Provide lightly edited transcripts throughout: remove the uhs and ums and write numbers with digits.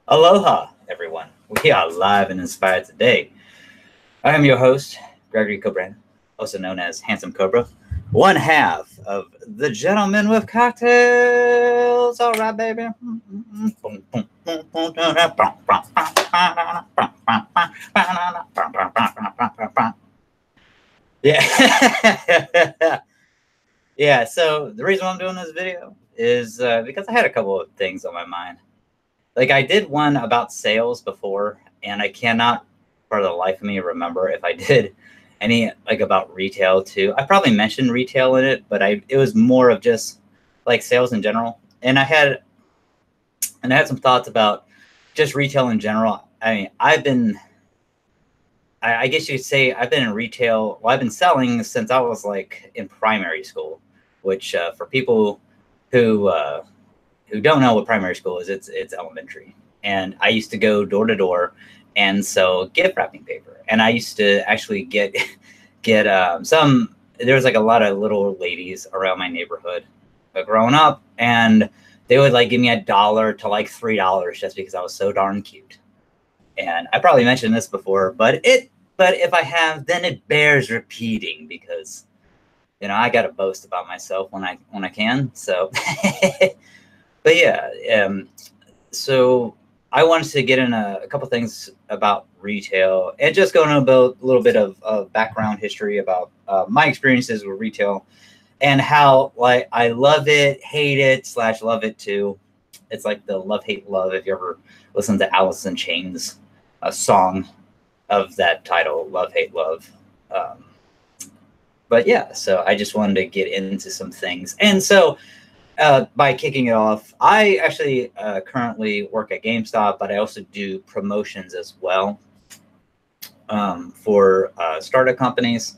Aloha, everyone. We are live and inspired today. I am your host, Gregory Cobra, also known as Handsome Cobra, one half of the Gentlemen with Cocktails. All right, baby. Yeah. Yeah, so the reason why I'm doing this video is because I had a couple of things on my mind. Like, I did one about sales before, and I cannot for the life of me remember if I did any like about retail too. I probably mentioned retail in it, but it was more of just like sales in general. And I had some thoughts about just retail in general. I mean, I guess you could say I've been in retail. Well, I've been selling since I was like in primary school, which for people who don't know what primary school is, it's elementary. And I used to go door to door and sell gift wrapping paper. And I used to actually get some. There was like a lot of little ladies around my neighborhood growing up, and they would like give me $1 to like $3 just because I was so darn cute. And I probably mentioned this before, but if I have, then it bears repeating because I got to boast about myself when I can. So. But yeah, so I wanted to get in a couple things about retail and just go into a little bit of background history about my experiences with retail and how like I love it, hate it, / love it too. It's like the love, hate, love. If you ever listen to Alice in Chains, a song of that title, Love, Hate, Love. But yeah, so I just wanted to get into some things. And so by kicking it off, I actually currently work at GameStop, but I also do promotions as well for startup companies.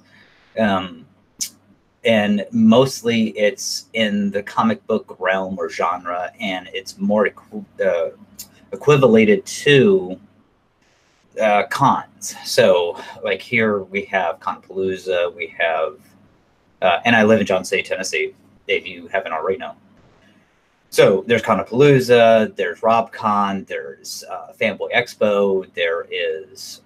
And mostly it's in the comic book realm or genre, and it's more equivalated to cons. So like here we have Conpalooza, we have, and I live in Johnson City, Tennessee, if you haven't already known. So there's Conapalooza, there's RobCon, there's Fanboy Expo, there is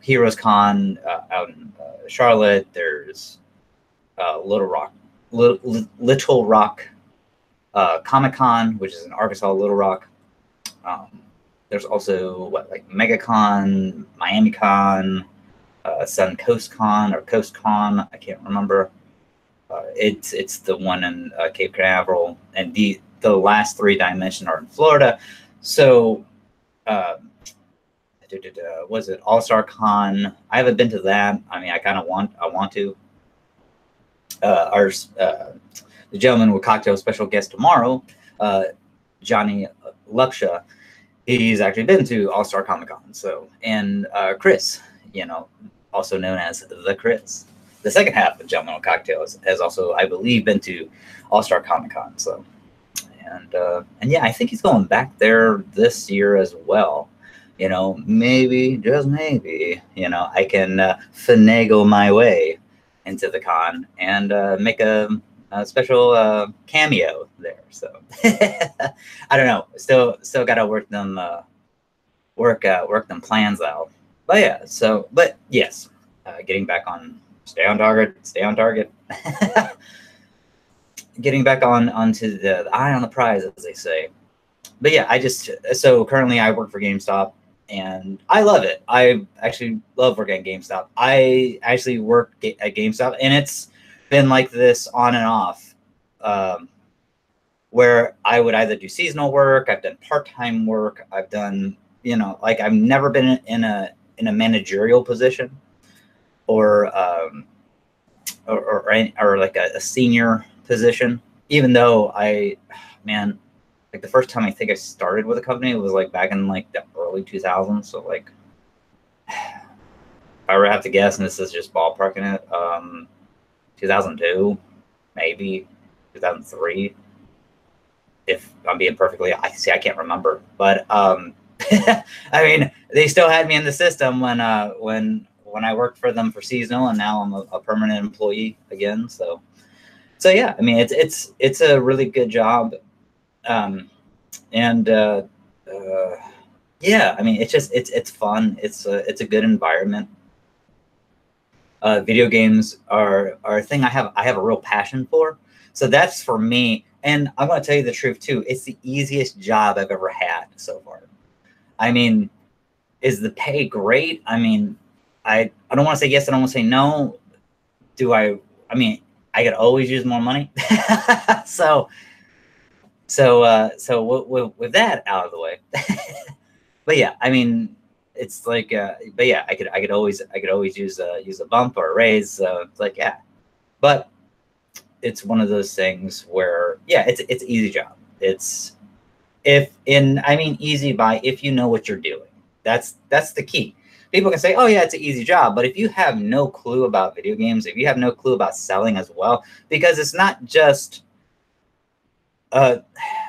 Heroes Con out in Charlotte, there's Little Rock Comic Con, which is in Arkansas, Little Rock. There's also like MegaCon, Miami Con, Sun Coast Con or Coast Con, I can't remember. It's the one in Cape Canaveral, and the last three that I mentioned are in Florida. So, was it All-Star Con? I haven't been to that. I mean, I want to. The Gentleman with Cocktail special guest tomorrow, Johnny Luksha, he's actually been to All-Star Comic Con. So, and Chris, also known as the Chris, the second half of Gentlemen with Cocktails, has also, I believe, been to All-Star Comic Con. So, and yeah, I think he's going back there this year as well. Maybe, just maybe, I can finagle my way into the con and make a special cameo there. So I don't know. Still got to work them plans out. But yeah. So, but yes, getting back on. Stay on target. Getting back onto the eye on the prize, as they say. But yeah, so currently I work for GameStop, and I love it. I actually love working at GameStop. I actually work at GameStop, and it's been like this on and off, where I would either do seasonal work, I've done part-time work, I've done, like I've never been in a managerial position. Or like a senior position, even though like the first time I think I started with a company, it was like back in like the early 2000s. So like, if I were to have to guess, and this is just ballparking it, 2002, maybe 2003. If I'm being perfectly, I can't remember, but I mean, they still had me in the system when I worked for them for seasonal, and now I'm a permanent employee again. So yeah, I mean, it's a really good job. And Yeah, I mean, it's fun. It's a good environment. Video games are a thing I have a real passion for. So that's for me. And I'm going to tell you the truth too. It's the easiest job I've ever had so far. I mean, is the pay great? I mean, I don't want to say yes. I don't want to say no. Do I? I mean, I could always use more money. so with that out of the way, but yeah, I mean, it's like, but yeah, I could always use a bump or a raise. So it's like, yeah, but it's one of those things where, yeah, it's an easy job. It's if in I mean easy by if you know what you're doing. That's the key. People can say, oh yeah, it's an easy job, but if you have no clue about video games, if you have no clue about selling as well, because it's not just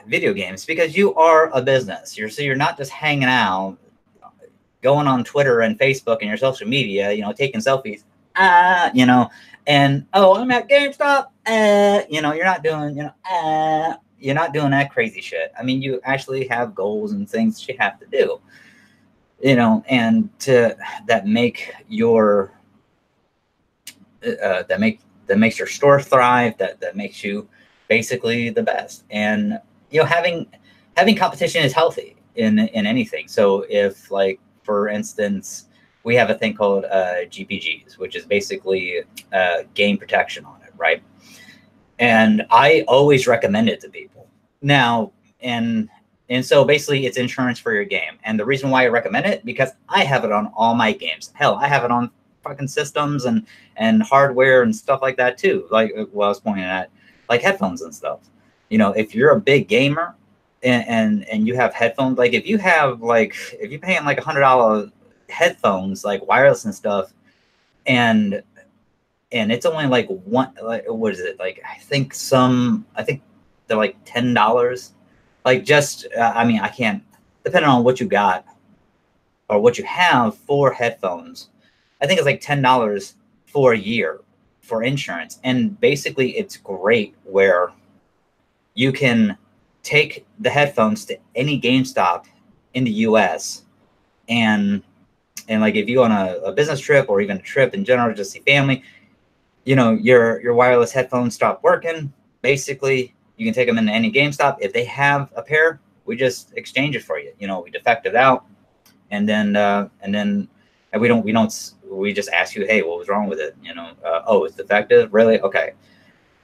video games, because you are a business. You're not just hanging out, going on Twitter and Facebook and your social media, taking selfies, and oh, I'm at GameStop, you're not doing, you're not doing that crazy shit. I mean, you actually have goals and things you have to do, and that make your that makes your store thrive, that makes you basically the best. And having competition is healthy in anything. So if, like, for instance, we have a thing called GPGs, which is basically game protection on it, right? And I always recommend it to people now. And so basically it's insurance for your game. And the reason why I recommend it, because I have it on all my games. Hell, I have it on fucking systems and hardware and stuff like that too. Like what I was pointing at, like headphones and stuff. If you're a big gamer and you have headphones, like if you're paying like $100 headphones, like wireless and stuff, and it's only like one, like, what is it? Like, I think they're like $10. Like, just, I mean, I can't, depending on what you got or what you have for headphones, I think it's like $10 for a year for insurance. And basically it's great where you can take the headphones to any GameStop in the US and like if you on a business trip or even a trip in general, just see family, your wireless headphones stop working. Basically, you can take them into any GameStop. If they have a pair, we just exchange it for you. We defect it out, and then we just ask you, hey, what was wrong with it? Oh, it's defective, really? Okay.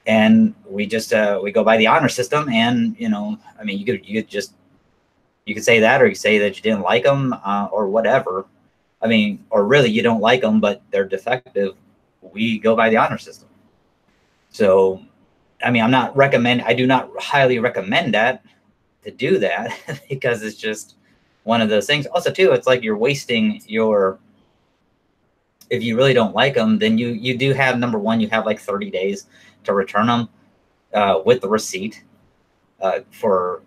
And we just we go by the honor system, and I mean, you could say that, or you could say that you didn't like them, or whatever. I mean, or really you don't like them, but they're defective. We go by the honor system. So, I mean, I do not highly recommend that to do that because it's just one of those things. Also, too, it's like you're wasting if you really don't like them, then you do have, number one, you have like 30 days to return them with the receipt for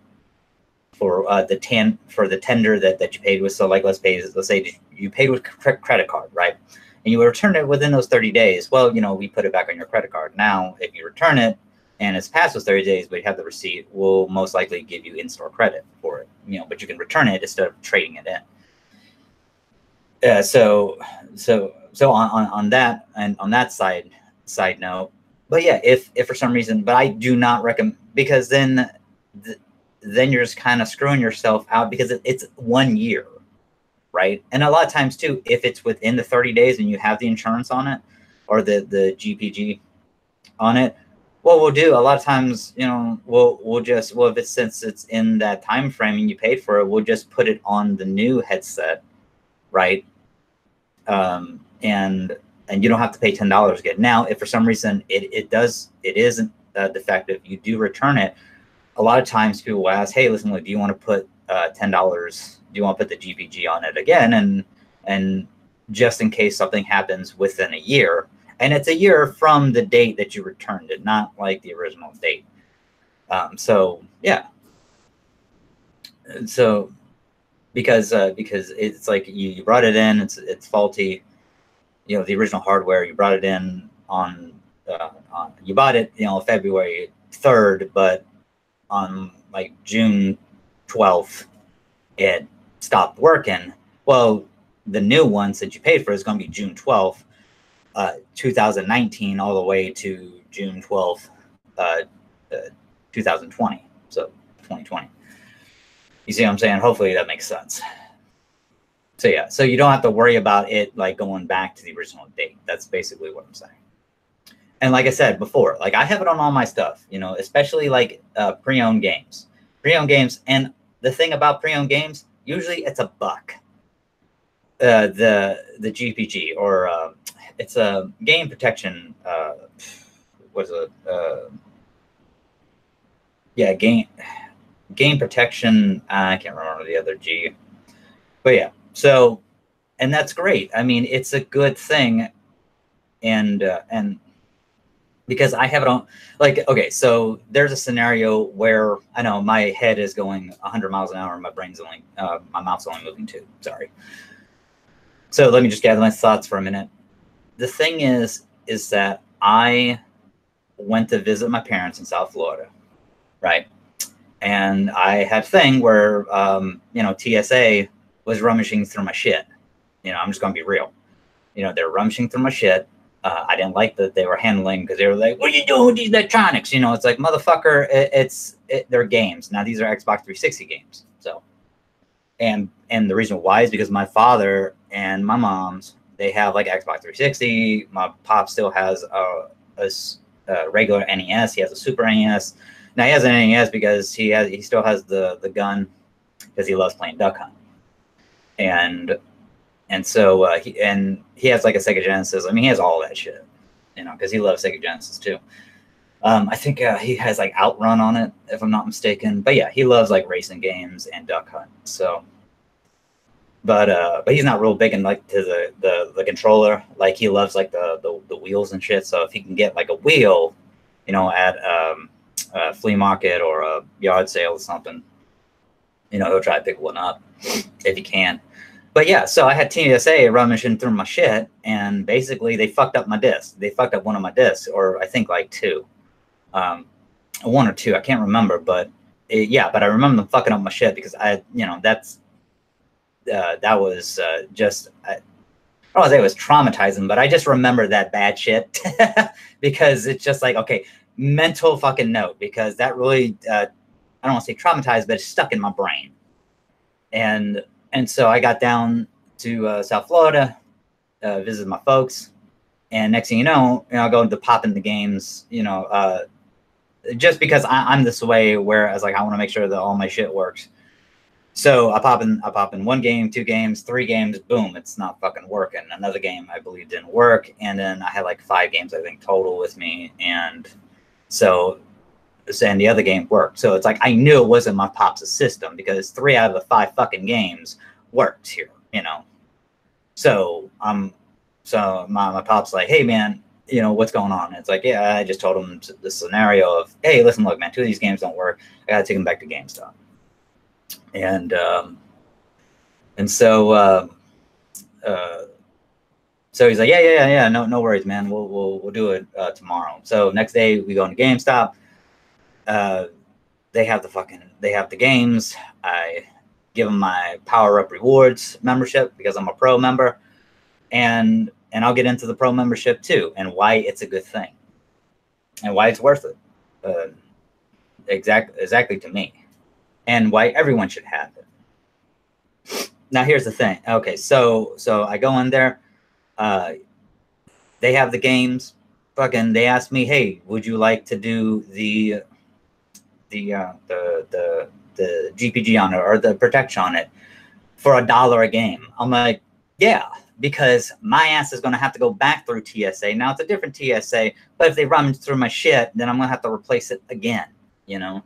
the tender that you paid with. So like, let's say you paid with credit card, right? And you return it within those 30 days. Well, we put it back on your credit card. Now, if you return it and it's past those 30 days, but you have the receipt, we'll most likely give you in-store credit for it. But you can return it instead of trading it in. So on that, and on that side note, but yeah, if for some reason, but I do not recommend, because then you're just kind of screwing yourself out, because it's 1 year, right? And a lot of times too, if it's within the 30 days and you have the insurance on it, or the GPG on it, what we'll do a lot of times, since it's in that time frame and you paid for it, we'll just put it on the new headset, right? And you don't have to pay $10 again. Now, if for some reason it isn't defective, you do return it. A lot of times people will ask, hey, listen, do you want to put $10? Do you want to put the GPG on it again? And just in case something happens within a year, and it's a year from the date that you returned it, not like the original date. So yeah. So because it's like you brought it in, it's faulty. The original hardware, you brought it in on you bought it February 3rd, but on like June 12th, it stopped working. Well, the new one that you paid for is going to be June 12th, 2019, all the way to June 12th, 2020. So 2020. You see what I'm saying? Hopefully that makes sense. So yeah, so you don't have to worry about it like going back to the original date. That's basically what I'm saying. And like I said before, like I have it on all my stuff, you know, especially like pre-owned games. Pre-owned games, and the thing about pre-owned games, usually it's $1. The GPG, or it's a game protection. Was it? Yeah, game protection. I can't remember the other G, but yeah. So, and that's great. I mean, it's a good thing, and because I have it on, like, okay, so there's a scenario where I know my head is going 100 miles an hour and my brain's only, my mouth's only moving 2. Sorry. So let me just gather my thoughts for a minute. The thing is that I went to visit my parents in South Florida, right? And I had a thing where, you know, TSA was rummaging through my shit. You know, I'm just going to be real. You know, they're rummaging through my shit. I didn't like that they were handling, because they were like, what are you doing with these electronics? You know, it's like, motherfucker, they're games. Now, these are Xbox 360 games. So, and the reason why is because my father and my mom's, they have like Xbox 360. My pop still has a regular NES. He has a Super NES. Now, he has an NES because he still has the gun, because he loves playing Duck Hunt. And so he has like a Sega Genesis. I mean, he has all that shit, you know, because he loves Sega Genesis too. I think he has like Outrun on it, if I'm not mistaken. But yeah, he loves like racing games and Duck Hunt. So, but he's not real big in like to the controller. Like he loves like the wheels and shit. So if he can get like a wheel, you know, at a flea market or a yard sale or something, you know, he'll try to pick one up if he can. But yeah, so I had TSA rummaging through my shit, and basically they fucked up my disc. They fucked up one of my discs, or I think like 2, 1 or 2. I can't remember, but yeah. But I remember them fucking up my shit because you know, that was just, I don't want to say it was traumatizing, but I just remember that bad shit because it's just like, okay, mental fucking note, because that really, I don't want to say traumatized, but it's stuck in my brain. And so I got down to South Florida, visited my folks, and next thing you know, I go into popping the games, you know, just because I'm this way, whereas like I want to make sure that all my shit works. So I pop in 1 game, 2 games, 3 games, boom, it's not fucking working. Another game I believe didn't work, and then I had like 5 games I think total with me, and and the other game worked. So it's like I knew it wasn't my pop's system, because 3 out of the 5 fucking games worked here, you know. So so my pop's like, hey man, you know, what's going on? And it's like, yeah, I just told him the scenario of, hey, listen, look, man, 2 of these games don't work. I gotta take them back to GameStop. And so so he's like, yeah, no worries, man. We'll do it tomorrow. So next day we go into GameStop. They have the games. I give them my Power Up Rewards membership because I'm a pro member, and I'll get into the pro membership too, and why it's a good thing, and why it's worth it. Exactly to me, and why everyone should have it. Now here's the thing. Okay, so I go in there. They have the games. Fucking, they asked me, hey, would you like to do the GPG on it, or the protection on it, for $1 a game? I'm like, yeah, because my ass is going to have to go back through TSA. Now it's a different TSA, but if they rummage through my shit, then I'm going to have to replace it again, you know?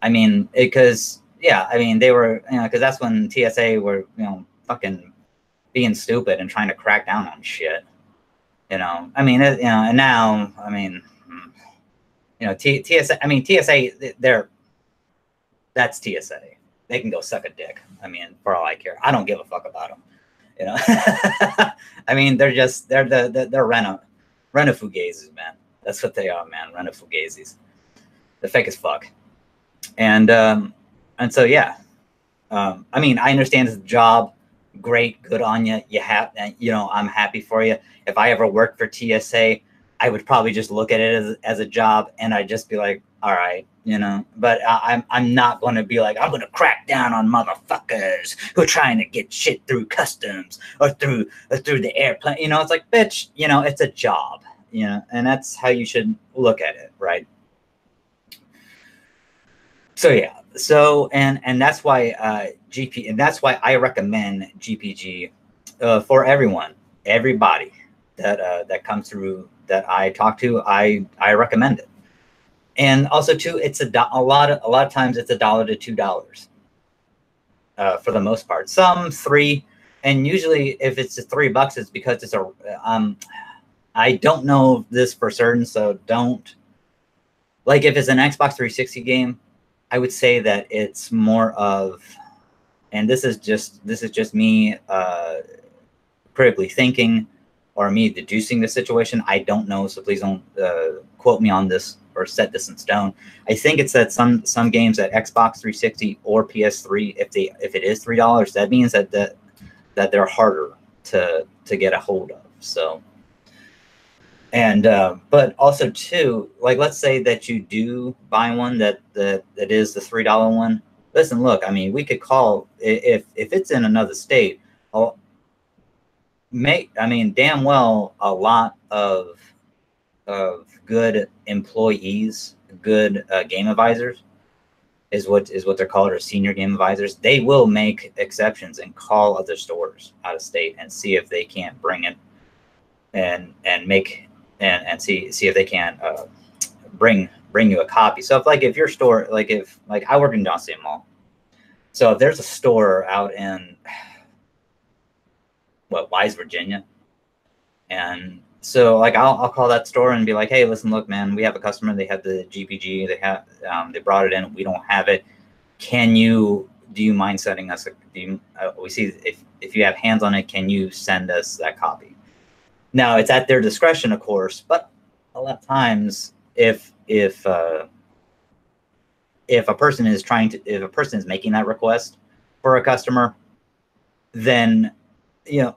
I mean, because, yeah, I mean, they were, you know, because that's when TSA were, you know, fucking being stupid and trying to crack down on shit, you know? I mean, you know, and now, I mean, you know, TSA, I mean, TSA, that's TSA. They can go suck a dick. I mean, for all I care. I don't give a fuck about them. You know, I mean, they're renafugazes, man. That's what they are, man. Renafugazes. They're fake as fuck. And so, yeah. I mean, I understand it's a job. Great, good on you. You have, you know, I'm happy for you. If I ever worked for TSA, I would probably just look at it as a job, and I'd just be like, all right, you know. But I'm not going to be like, I'm going to crack down on motherfuckers who are trying to get shit through customs or through the airplane. You know, it's like, bitch, you know, it's a job, you know, and that's how you should look at it, right? So yeah, so and that's why GP, and that's why I recommend GPG for everyone, everybody that comes through that I talk to. I recommend it. And also too, it's a lot of times it's $1 to $2 for the most part. Some $3, and usually if it's $3, it's because it's a I don't know this for certain, so don't, like, if it's an Xbox 360 game, I would say that it's more of, and this is just me critically thinking or me deducing the situation. I don't know, so please don't quote me on this or set this in stone. I think it's that some games at Xbox 360 or PS3, if it is $3, that means that they're harder to get a hold of. So, and but also too, like, let's say that you do buy one that is the $3 one. Listen, look, I mean, we could call, if it's in another state, I'll I mean, damn well, a lot of good employees, good game advisors is what they're called, or senior game advisors. They will make exceptions and call other stores out of state and see if they can't bring it and make and see if they can bring you a copy. So if your store, like I work in Johnson Mall, so if there's a store out in Wise, Virginia, and so like I'll call that store and be like, hey, listen, look, man, we have a customer. They have the GPG. They brought it in. We don't have it. Do you mind sending us we see if you have hands on it, can you send us that copy? Now it's at their discretion, of course, but a lot of times if a person is making that request for a customer, then, you know,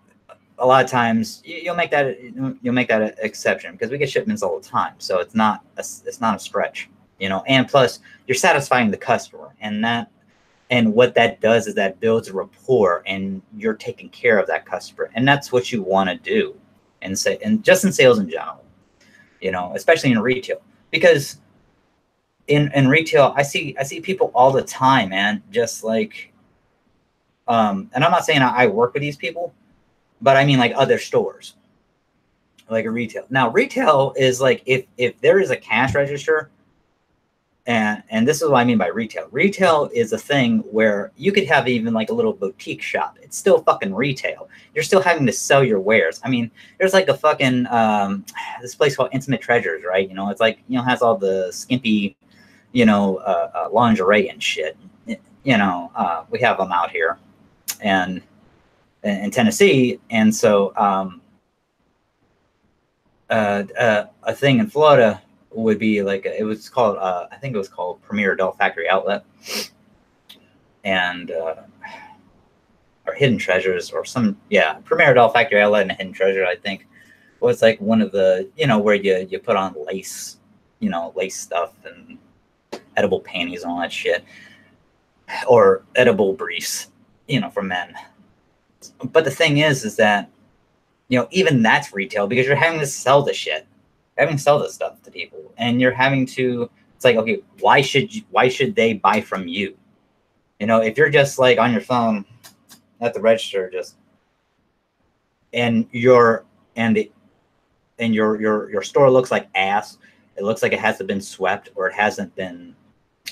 a lot of times you'll make that an exception, because we get shipments all the time. So it's not a stretch, you know, and plus you're satisfying the customer, and what that does is that builds a rapport, and you're taking care of that customer. And that's what you want to do. And just in sales in general, you know, especially in retail, because in retail, I see people all the time, man, just like, and I'm not saying I work with these people, but I mean like other stores, like a retail. Now retail is like, if there is a cash register, and this is what I mean by retail. Retail is a thing where you could have even like a little boutique shop. It's still fucking retail. You're still having to sell your wares. I mean, there's like a fucking this place called Intimate Treasures, right? You know, it's like, you know, has all the skimpy, you know, lingerie and shit. You know, we have them out here, and in Tennessee, and so a thing in Florida would be like, it was called I think it was called Premier Adult Factory Outlet, and or Hidden Treasures, or Premier Adult Factory Outlet and Hidden Treasure, I think, was like one of the, you know, where you put on lace, you know, lace stuff and edible panties and all that shit, or edible briefs, you know, for men. But the thing is that, you know, even that's retail, because you're having to sell the shit, having to sell this stuff to people, and you're having to, it's like, okay, why should they buy from you? You know, if you're just like on your phone at the register, and your store looks like ass, it looks like it hasn't been swept, or it hasn't been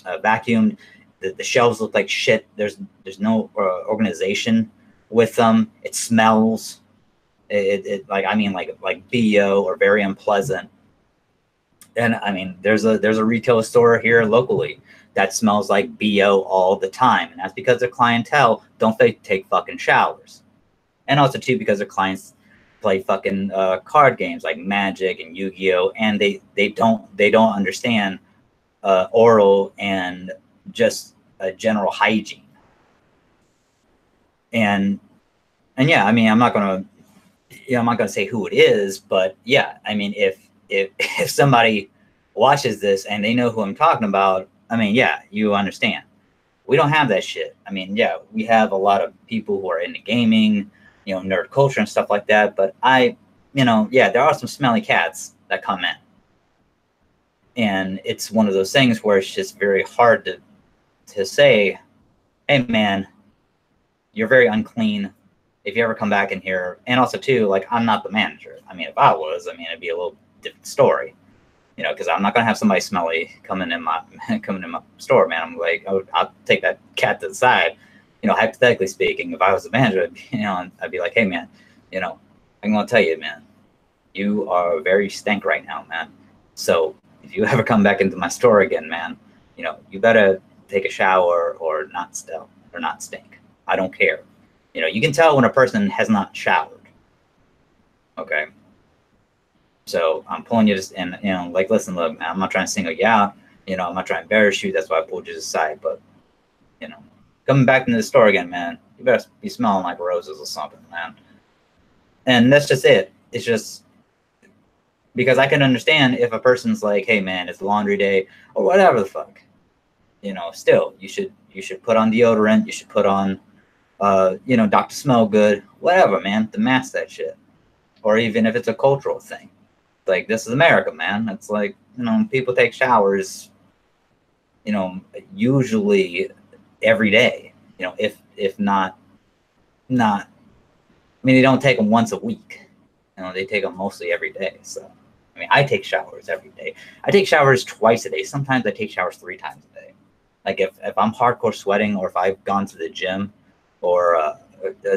vacuumed, the shelves look like shit, there's no organization with them, it smells, it like, I mean, like BO, or very unpleasant. And I mean, there's a retail store here locally that smells like BO all the time, and that's because their clientele don't take fucking showers, and also too because their clients play fucking card games like Magic and Yu-Gi-Oh, and they don't understand oral and just general hygiene. And yeah, I mean, I'm not gonna say who it is, but yeah, I mean, if if somebody watches this and they know who I'm talking about, I mean, yeah, you understand. We don't have that shit. I mean, yeah, we have a lot of people who are into gaming, nerd culture and stuff like that. But yeah, there are some smelly cats that come in. And it's one of those things where it's just very hard to say, hey, man, you're very unclean. If you ever come back in here, and also, too, like, I'm not the manager. I mean, if I was, I mean, it'd be a little different story. Because I'm not gonna have somebody smelly coming in my store, man. I'm like, I'll take that cat to the side. Hypothetically speaking, if I was the manager, I'd be like, hey, man, I'm gonna tell you, man, you are very stank right now, man. So if you ever come back into my store again, man, you better take a shower or not stink. I don't care. You can tell when a person has not showered. Okay. So I'm pulling you just, and like, listen, look, man, I'm not trying to single you out. I'm not trying to embarrass you. That's why I pulled you aside. But coming back into the store again, man, you better be smelling like roses or something, man. And that's just it. It's just because I can understand if a person's like, hey, man, it's laundry day or whatever the fuck. Still, you should put on deodorant. You should put on, Dr. Smell Good, whatever, man, to mask that shit. Or even if it's a cultural thing. Like, this is America, man. It's like, people take showers, usually every day, if not, I mean, they don't take them once a week, they take them mostly every day. So, I mean, I take showers every day. I take showers twice a day. Sometimes I take showers 3 times a day. Like, if I'm hardcore sweating, or if I've gone to the gym, or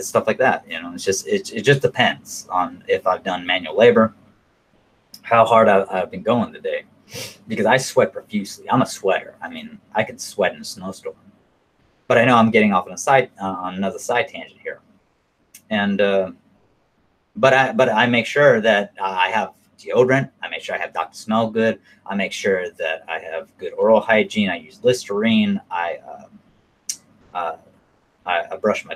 stuff like that, it just depends on if I've done manual labor, how hard I've been going today, because I sweat profusely. I'm a sweater. I mean, I can sweat in a snowstorm. But I know I'm getting off on another side tangent here. And but I make sure that I have deodorant. I make sure I have Dr. Smell Good. I make sure that I have good oral hygiene. I use Listerine. I brush my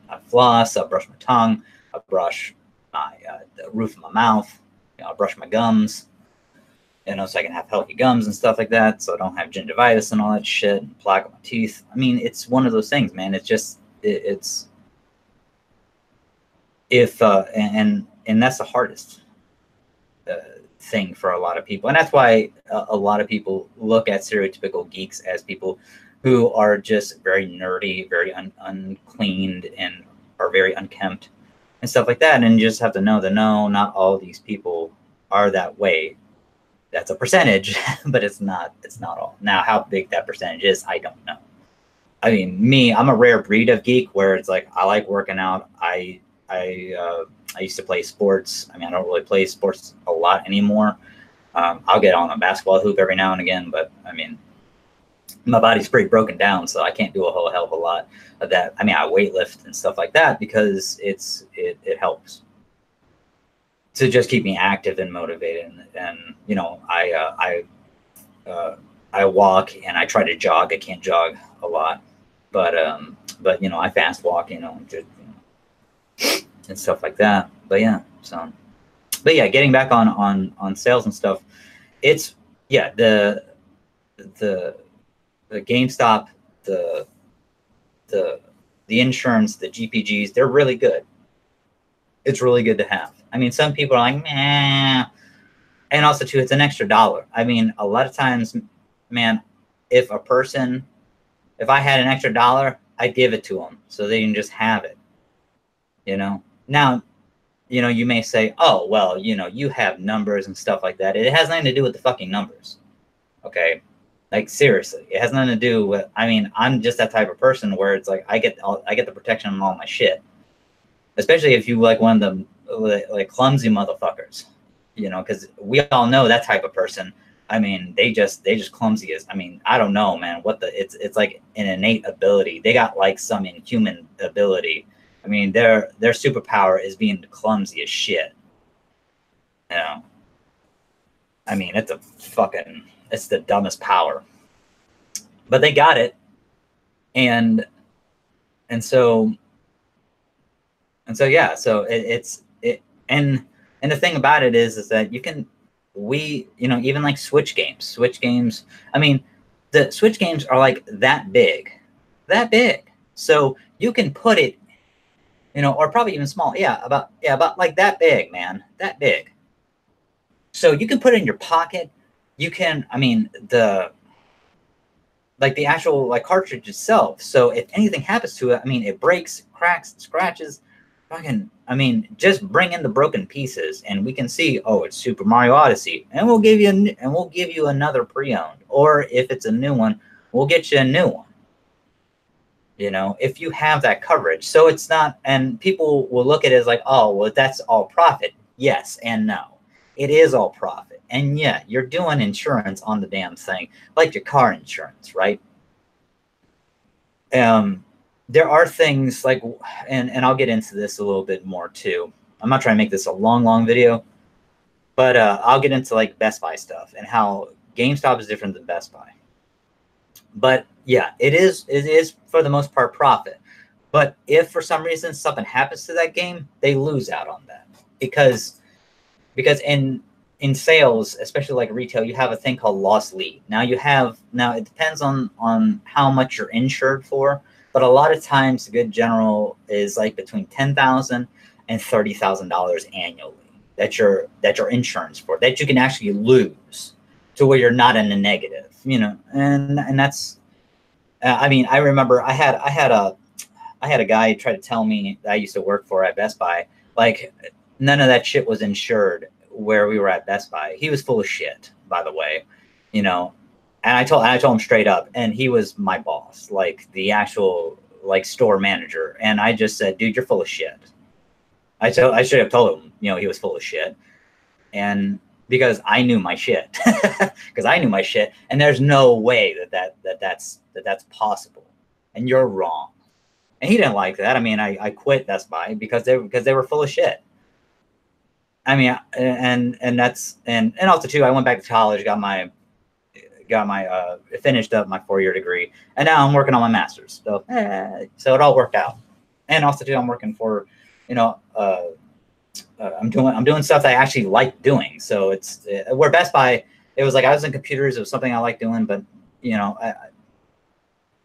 I floss. I brush my tongue. I brush my the roof of my mouth. I brush my gums, so I can have healthy gums and stuff like that, so I don't have gingivitis and all that shit, and plaque on my teeth. I mean, it's one of those things, man. It's just, it's, if, and that's the hardest thing for a lot of people. And that's why a lot of people look at stereotypical geeks as people who are just very nerdy, very uncleaned, and are very unkempt and stuff like that. And you just have to know that no, not all these people are that way. That's a percentage, but it's not all. Now, how big that percentage is, I don't know. I mean, me, I'm a rare breed of geek where it's like, I like working out. I used to play sports. I mean, I don't really play sports a lot anymore. I'll get on a basketball hoop every now and again, but I mean, my body's pretty broken down, so I can't do a whole hell of a lot of that. I mean, I weightlift and stuff like that because it helps to just keep me active and motivated. And I walk and I try to jog. I can't jog a lot, but I fast walk, just, and stuff like that. But yeah, getting back on sales and stuff, it's the GameStop, the insurance, the GPGs, they're really good. It's really good to have. I mean, some people are like, meh. And also, too, it's an extra $1. I mean, a lot of times, man, if I had an extra $1, I'd give it to them so they can just have it. Now, you may say, oh, well, you have numbers and stuff like that. It has nothing to do with the fucking numbers. Okay. Like, seriously, it has nothing to do with, I mean, I'm just that type of person where it's like, I get the protection on all my shit. Especially if you like one of them, like clumsy motherfuckers, because we all know that type of person. I mean, they just clumsy as, I mean, I don't know, man, it's like an innate ability. They got like some inhuman ability. I mean, their superpower is being clumsy as shit. I mean, it's the dumbest power, but they got it. And so And so yeah, so and the thing about it is that you can even like Switch games. I mean, the Switch games are like that big, that big. So you can put it, or probably even small. About like that big, man, that big. So you can put it in your pocket. You can, I mean, the actual like cartridge itself. So if anything happens to it, I mean, it breaks, cracks, scratches. Fucking, I mean, just bring in the broken pieces, and we can see, oh, it's Super Mario Odyssey, and we'll give you another pre-owned, or if it's a new one, we'll get you a new one. If you have that coverage, so it's not, and people will look at it as like, oh, well, that's all profit. Yes and no. It is all profit. And yeah, you're doing insurance on the damn thing, like your car insurance, right? There are things like, and I'll get into this a little bit more too. I'm not trying to make this a long video, but I'll get into like Best Buy stuff and how GameStop is different than Best Buy. But yeah, it is for the most part profit. But if for some reason something happens to that game, they lose out on that because in sales, especially like retail, you have a thing called loss lead. Now it depends on how much you're insured for, but a lot of times the good general is like between $10,000 and $30,000 annually that your insurance for, that you can actually lose to where you're not in the negative, and that's I mean, I remember I had a guy try to tell me that I used to work for at Best Buy, like none of that shit was insured where we were at Best Buy. He was full of shit, by the way, and I told him straight up, and he was my boss, like the actual like store manager, and I just said, dude, you're full of shit. I should have told him, he was full of shit, and because I knew my shit, and there's no way that's possible, and you're wrong. And he didn't like that. I mean, I quit Best Buy because they were full of shit. I mean, and that's and also too, I went back to college, finished up my 4-year degree, and now I'm working on my master's. So it all worked out. And also too, I'm working for, I'm doing stuff that I actually like doing. So it's where Best Buy, it was like I was in computers. It was something I liked doing, but I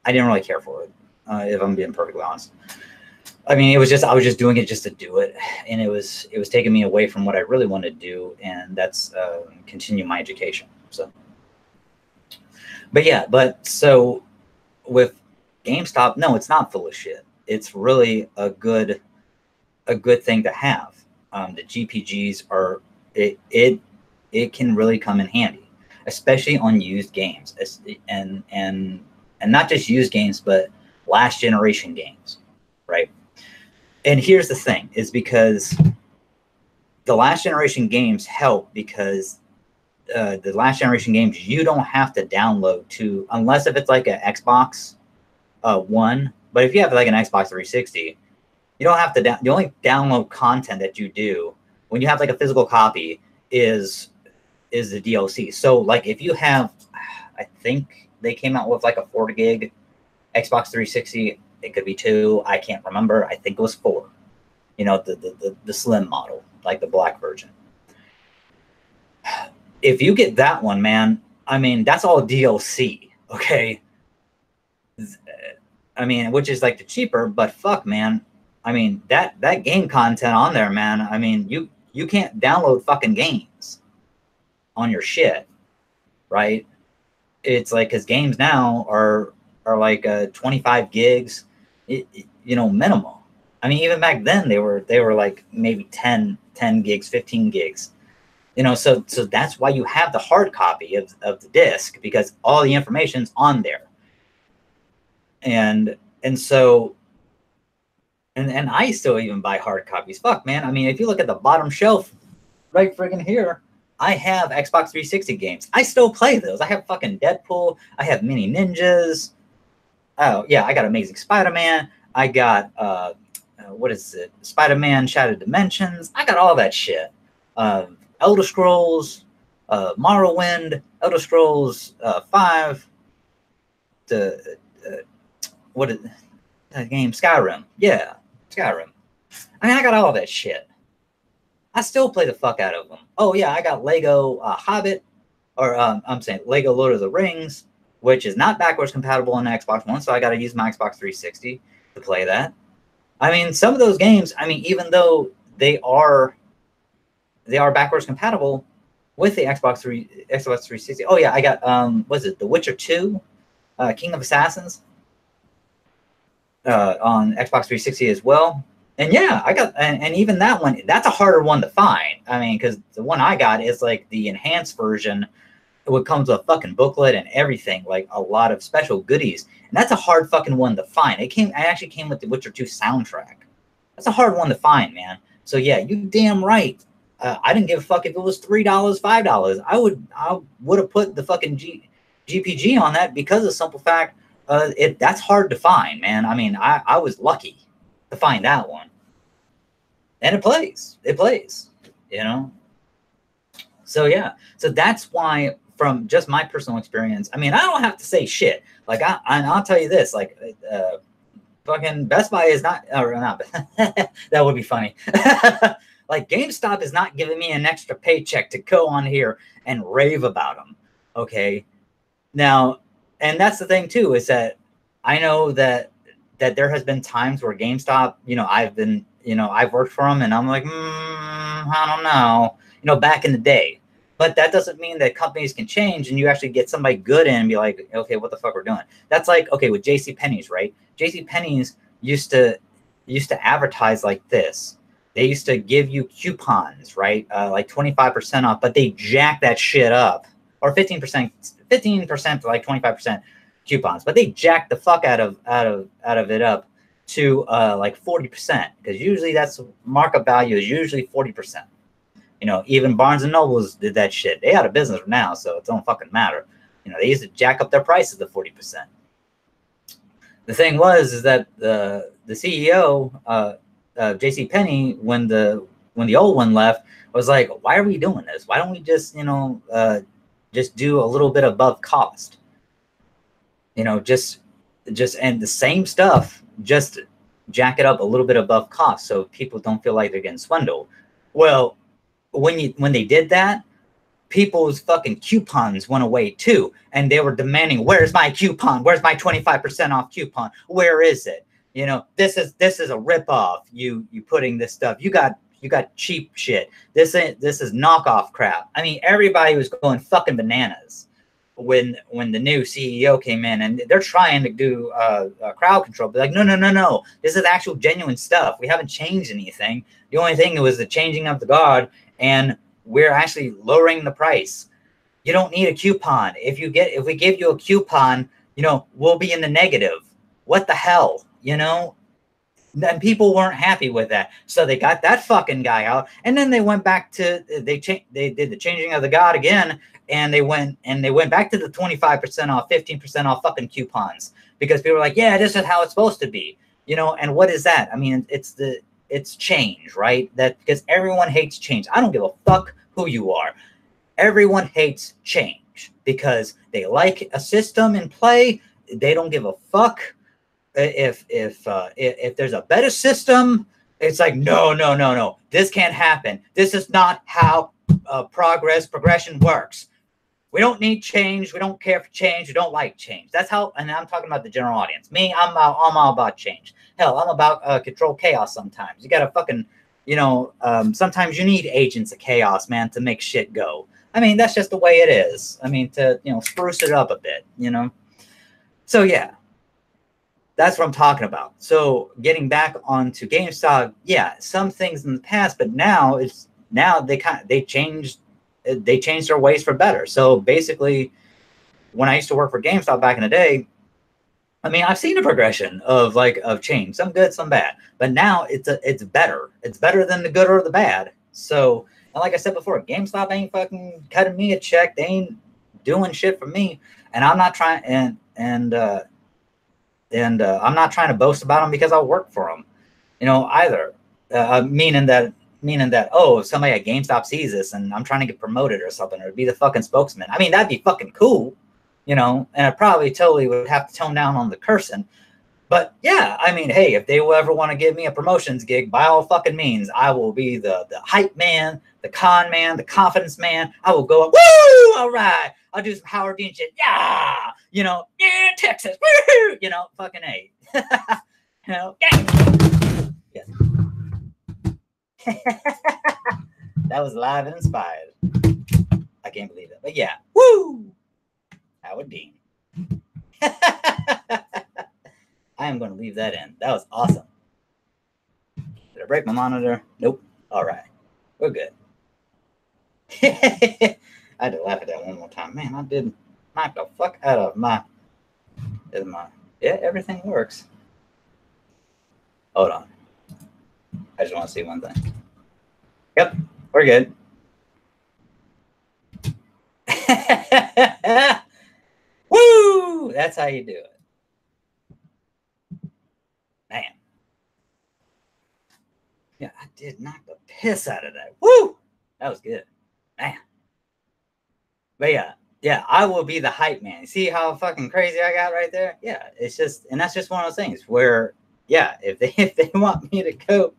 didn't really care for it. If I'm being perfectly honest. I mean, I was just doing it just to do it, and it was taking me away from what I really wanted to do, and that's continue my education. So, so with GameStop, no, it's not full of shit. It's really a good thing to have. The GPGs are it can really come in handy, especially on used games, and not just used games, but last generation games, right? And here's the thing, is because the last generation games help because the last generation games, you don't have to download unless if it's like an Xbox One. But if you have like an Xbox 360, you don't have to the only download content that you do when you have like a physical copy is the DLC. So like if you have, I think they came out with like a 4 gig Xbox 360, it could be 2, I can't remember. I think it was 4. The slim model, like the black version. If you get that one, man, I mean, that's all DLC, okay? I mean, which is like the cheaper, but fuck, man. I mean, that game content on there, man. I mean, you can't download fucking games on your shit, right? It's like, because games now are like 25 gigs, minimum. I mean, even back then they were like maybe 10 gigs, 15 gigs. So that's why you have the hard copy of the disc, because all the information's on there. And so I still even buy hard copies. Fuck, man. I mean, if you look at the bottom shelf right friggin' here, I have Xbox 360 games. I still play those. I have fucking Deadpool. I have Mini Ninjas. Oh, yeah, I got Amazing Spider-Man. I got, what is it? Spider-Man Shattered Dimensions. I got all that shit. Elder Scrolls, Morrowind, Elder Scrolls 5, what is that game? Skyrim. Yeah, Skyrim. I mean, I got all that shit. I still play the fuck out of them. Oh yeah, I got Lego Hobbit, or I'm saying Lego Lord of the Rings, which is not backwards compatible on Xbox One, so I got to use my Xbox 360 to play that. I mean, some of those games, I mean, even though they are backwards compatible with the Xbox 360. Oh yeah, I got was it The Witcher 2, King of Assassins, on Xbox 360 as well. And yeah, I got, and even that one, that's a harder one to find. I mean, because the one I got is like the enhanced version. It comes with a fucking booklet and everything, like a lot of special goodies. And that's a hard fucking one to find. It actually came with the Witcher 2 soundtrack. That's a hard one to find, man. So yeah, you damn right. I didn't give a fuck if it was $3, $5. I would have put the fucking GPG on that because of the simple fact that's hard to find, man. I mean, I was lucky to find that one. And it plays, you know? So yeah, so that's why, from just my personal experience, I mean, I don't have to say shit. Like, I'll tell you this, like, fucking Best Buy is not, or not, that would be funny. Like, GameStop is not giving me an extra paycheck to go on here and rave about them, okay? Now, and that's the thing too, is that I know that there has been times where GameStop, you know, I've worked for them and I'm like, I don't know, you know, back in the day. But that doesn't mean that companies can change and you actually get somebody good in and be like, okay, what the fuck we're doing? That's like, okay, with JCPenney's, right? JCPenney's used to advertise like this. They used to give you coupons, right? Like 25% off, but they jack that shit up. Or 15% to like 25% coupons, but they jack the fuck out of it up to like 40%, because usually that's markup value is usually 40%. You know, even Barnes and Nobles did that shit. They out of business now, so it don't fucking matter. You know, they used to jack up their prices to 40%. The thing is that the CEO of JCPenney, when the old one left, was like, why are we doing this? Why don't we just, you know, just do a little bit above cost? You know, just and the same stuff, just jack it up a little bit above cost so people don't feel like they're getting swindled. Well, when they did that, people's fucking coupons went away too, and they were demanding, where's my coupon? Where's my 25% off coupon? Where is it? You know, this is a ripoff. You putting this stuff. You got cheap shit. This is knockoff crap. I mean, everybody was going fucking bananas when the new CEO came in, and they're trying to do crowd control. But like, no. This is actual genuine stuff. We haven't changed anything. The only thing was the changing of the guard, and we're actually lowering the price. You don't need a coupon. If we give you a coupon, you know, we'll be in the negative. What the hell, you know? And people weren't happy with that, so they got that fucking guy out, and then they went back to they did the changing of the guard again, and they went back to the 25% off, 15% off fucking coupons, because people were like, yeah, this is how it's supposed to be, you know. And what is that? I mean, it's change, right? That, because everyone hates change. I don't give a fuck who you are. Everyone hates change because they like a system in play. They don't give a fuck if there's a better system. It's like, no, this can't happen. This is not how progression works. We don't need change. We don't care for change. We don't like change. That's how, and I'm talking about the general audience. Me, I'm all about change. Hell, I'm about control chaos sometimes. You gotta fucking, you know, sometimes you need agents of chaos, man, to make shit go. I mean, that's just the way it is. I mean, to, you know, spruce it up a bit, you know? So yeah, that's what I'm talking about. So getting back onto GameStop, yeah, some things in the past, but now they changed their ways for better. So basically, when I used to work for GameStop back in the day, I mean, I've seen a progression of change, some good, some bad, but now it's better. It's better than the good or the bad. So, and like I said before, GameStop ain't fucking cutting me a check. They ain't doing shit for me, and I'm not trying and I'm not trying to boast about them because I work for them, you know, either. Meaning that, oh, if somebody at GameStop sees this and I'm trying to get promoted or something, or be the fucking spokesman. I mean, that'd be fucking cool, you know, and I probably totally would have to tone down on the cursing. But yeah, I mean, hey, if they will ever want to give me a promotions gig, by all fucking means, I will be the hype man, the con man, the confidence man. I will go up, woo, all right. I'll do some Howard Dean shit. Yeah, you know, yeah, Texas, woo, you know, fucking A. You know, yeah. Yes. That was live and inspired. I can't believe it. But yeah, woo! Howard Dean. I am going to leave that in. That was awesome. Did I break my monitor? Nope. All right. We're good. I had to laugh at that one more time. Man, I did knock the fuck out of my. Yeah, everything works. Hold on. I just want to see one thing. Yep, we're good. Woo! That's how you do it. Man. Yeah, I did knock the piss out of that. Woo! That was good. Man. But yeah, I will be the hype man. See how fucking crazy I got right there? Yeah, it's just, and that's just one of those things where, yeah, if they want me to go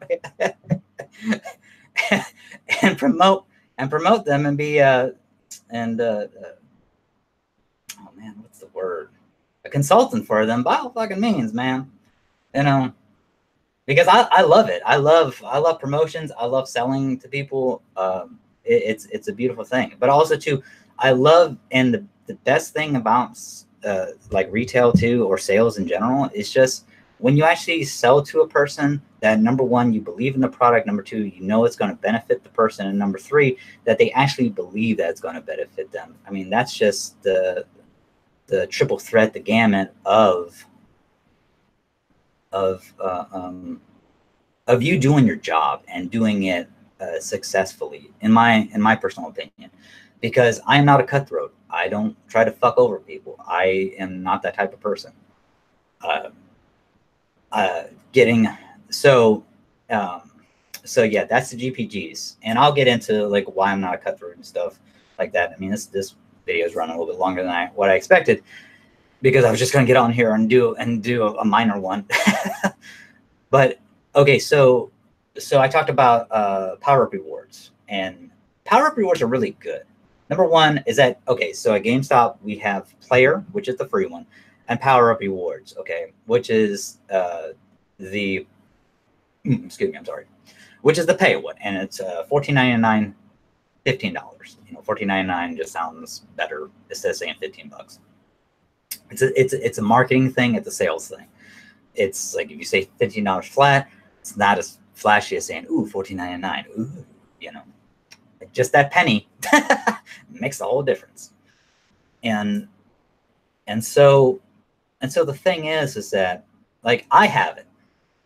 and promote them and be oh man, what's the word? A consultant for them, by all fucking means, man. You know, because I love it. I love promotions. I love selling to people. It's a beautiful thing. But also too, I love, and the best thing about like retail too, or sales in general, is just when you actually sell to a person that, number one, you believe in the product, number two, you know it's going to benefit the person, and number three, that they actually believe that it's going to benefit them. I mean, that's just the triple threat, the gamut of you doing your job and doing it successfully, in my personal opinion, because I'm not a cutthroat. I don't try to fuck over people. I am not that type of person. So yeah, that's the GPGs, and I'll get into like why I'm not a cutthroat and stuff like that. I mean, this video is running a little bit longer than what I expected, because I was just going to get on here and do a minor one. But okay, so I talked about power up rewards, and power up rewards are really good. Number one is that, okay, so at GameStop we have Player, which is the free one, and power up rewards, okay, which is excuse me, I'm sorry, which is the pay one, and it's $14.99, $15. You know, $14.99 just sounds better instead of saying $15. It's a marketing thing. It's a sales thing. It's like if you say $15 flat, it's not as flashy as saying, ooh, $14.99. Ooh, you know, just that penny makes the whole difference. And so the thing is that, like, I have it.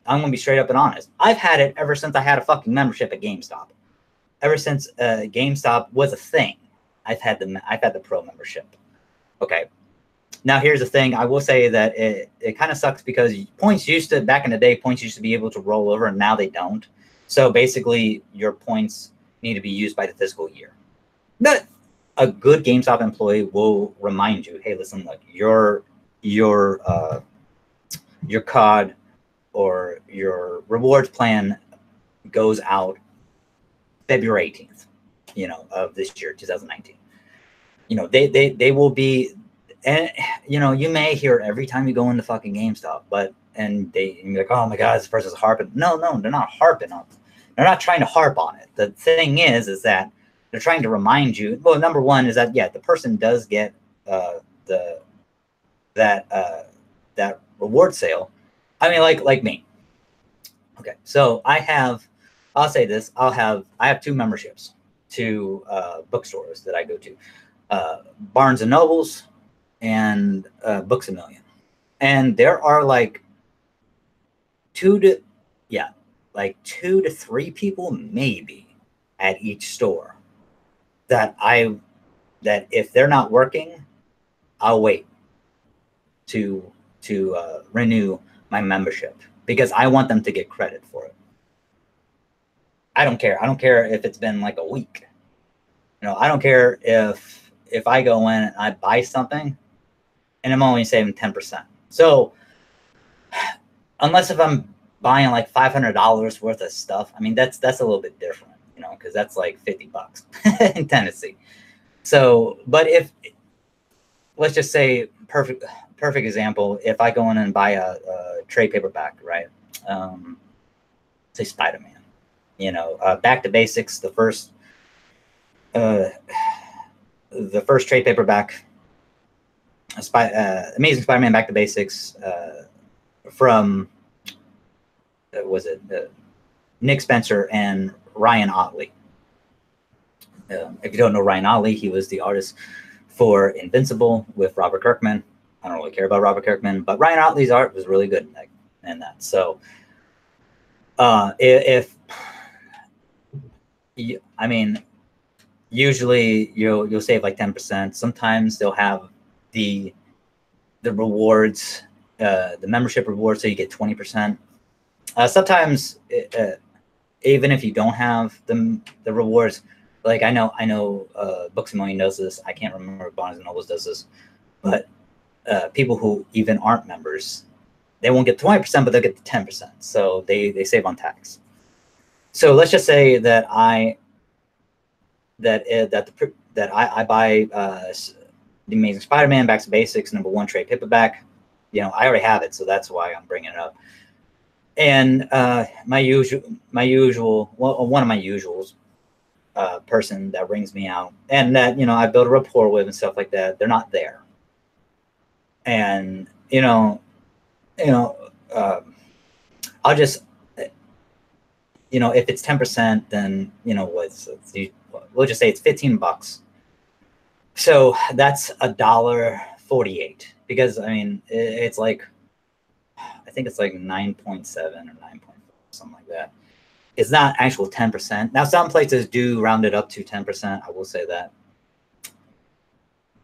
I'm gonna be straight up and honest. I've had it ever since I had a fucking membership at GameStop. Ever since GameStop was a thing, I've had the pro membership. Okay. Now, here's the thing. I will say that it kind of sucks, because points used to, back in the day, points used to be able to roll over, and now they don't. So basically, your points need to be used by the fiscal year. But a good GameStop employee will remind you, hey, listen, look, your COD or your rewards plan goes out February 18th, you know, of this year, 2019. You know, they will be. And, you know, you may hear every time you go into fucking GameStop, and you're like, oh my God, this person's harping. No, they're not harping on it. They're not trying to harp on it. The thing is that they're trying to remind you. Well, number one is that, yeah, the person does get that reward sale. I mean, like me. Okay, so I'll say this. I have two memberships to bookstores that I go to, Barnes and Nobles and Books A Million, and there are like two to three people maybe at each store that if they're not working, I'll wait to renew my membership, because I want them to get credit for it. I don't care if it's been like a week. You know, I don't care if I go in and I buy something and I'm only saving 10%. So unless if I'm buying like $500 worth of stuff. I mean, that's a little bit different, you know, because that's like $50 in Tennessee. So, but if, let's just say, perfect example, if I go in and buy a trade paperback, right? Say Spider-Man, you know, Back to Basics, the first trade paperback, Amazing Spider-Man Back to Basics, from was it Nick Spencer and Ryan Ottley. If you don't know Ryan Ottley, he was the artist for Invincible with Robert Kirkman. I don't really care about Robert Kirkman, but Ryan Ottley's art was really good in that. So if I mean, usually you'll save like 10%. Sometimes they'll have the rewards, the membership rewards, so you get 20%. Sometimes even if you don't have the rewards, like I know Books A Million does this. I can't remember if Barnes and Noble does this, but people who even aren't members, they won't get 20%, but they'll get the 10%. So they save on tax. So let's just say that I buy The Amazing Spider-Man Back to Basics #1 trade paperback. You know, I already have it, so that's why I'm bringing it up. And one of my usuals, person that rings me out and that, you know, I build a rapport with and stuff like that, they're not there. And I'll just, you know, if it's 10%, then, you know, we'll just say it's $15. So that's $1.48, because I mean, it's like, I think it's like 9.7 or 9.4, something like that. It's not actual 10%. Now, some places do round it up to 10%. I will say that.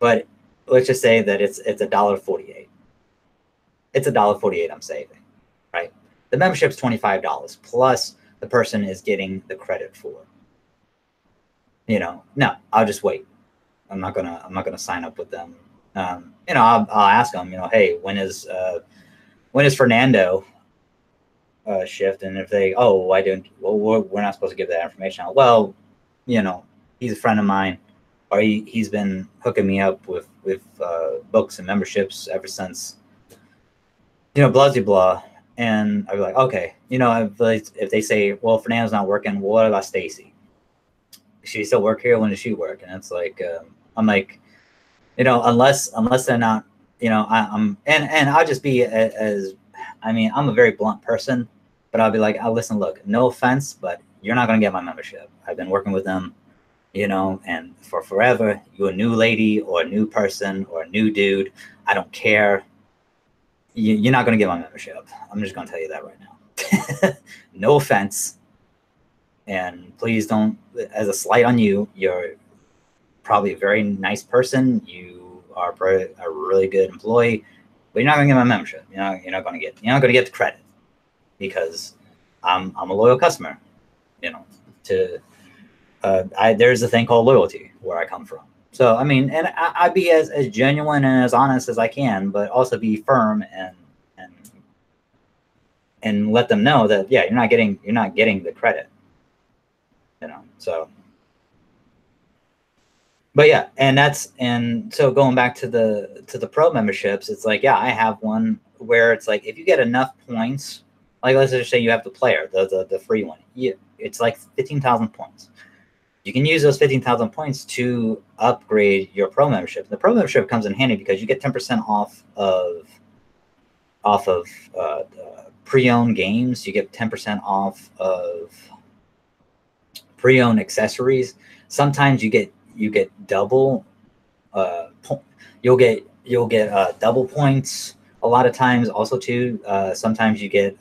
But let's just say that it's $1.48. It's $1.48 I'm saving, right? The membership's $25 plus the person is getting the credit for. You know, no, I'll just wait. I'm not gonna sign up with them. You know, I'll ask them, you know, hey, when is Fernando shift? And if they, oh, why didn't, well, we're not supposed to give that information out. Well, you know, he's a friend of mine, or he's been hooking me up with books and memberships ever since, you know, blah, blah, blah. And I'd be like, okay, you know, if they say, well, Fernando's not working, well, what about Stacy? She still work here? When does she work? And it's like, I'm like, you know, unless they're not, you know, I'm I'll just be as, I mean, I'm a very blunt person, but I'll be like, oh, listen, look, no offense, but you're not going to get my membership. I've been working with them, you know, and for forever. You're a new lady or a new person or a new dude, I don't care. You're not going to get my membership. I'm just going to tell you that right now. No offense. And please don't, as a slight on you, you're probably a very nice person. You are a really good employee, but you're not going to get my membership. You're not going to get the credit, because I'm a loyal customer. You know, there's a thing called loyalty where I come from. So I mean, and I'd be as genuine and as honest as I can, but also be firm and let them know that, yeah, you're not getting the credit. You know, so. But yeah, and so going back to the pro memberships, it's like, yeah, I have one where it's like, if you get enough points, like let's just say you have the player, the free one, it's like 15,000 points. You can use those 15,000 points to upgrade your pro membership. The pro membership comes in handy because you get 10% off of pre-owned games. You get 10% off of pre-owned accessories. Sometimes you get double. You'll get double points a lot of times. Also, too, sometimes you get.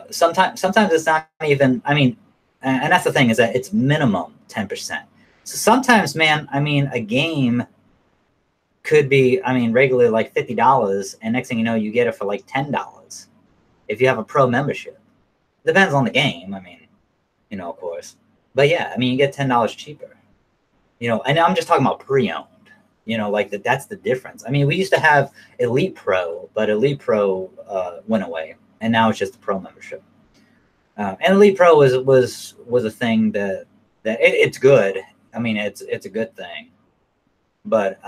Sometimes it's not even. I mean. And that's the thing, is that it's minimum 10%. So sometimes, man, I mean, a game could be, I mean, regularly like $50, and next thing you know, you get it for like $10 if you have a pro membership. Depends on the game, I mean, you know, of course. But yeah, I mean, you get $10 cheaper. You know, and I'm just talking about pre-owned. like that's the difference. I mean, we used to have Elite Pro, but Elite Pro went away, and now it's just the Pro membership. And Elite Pro was a thing that it's good. I mean, it's a good thing, but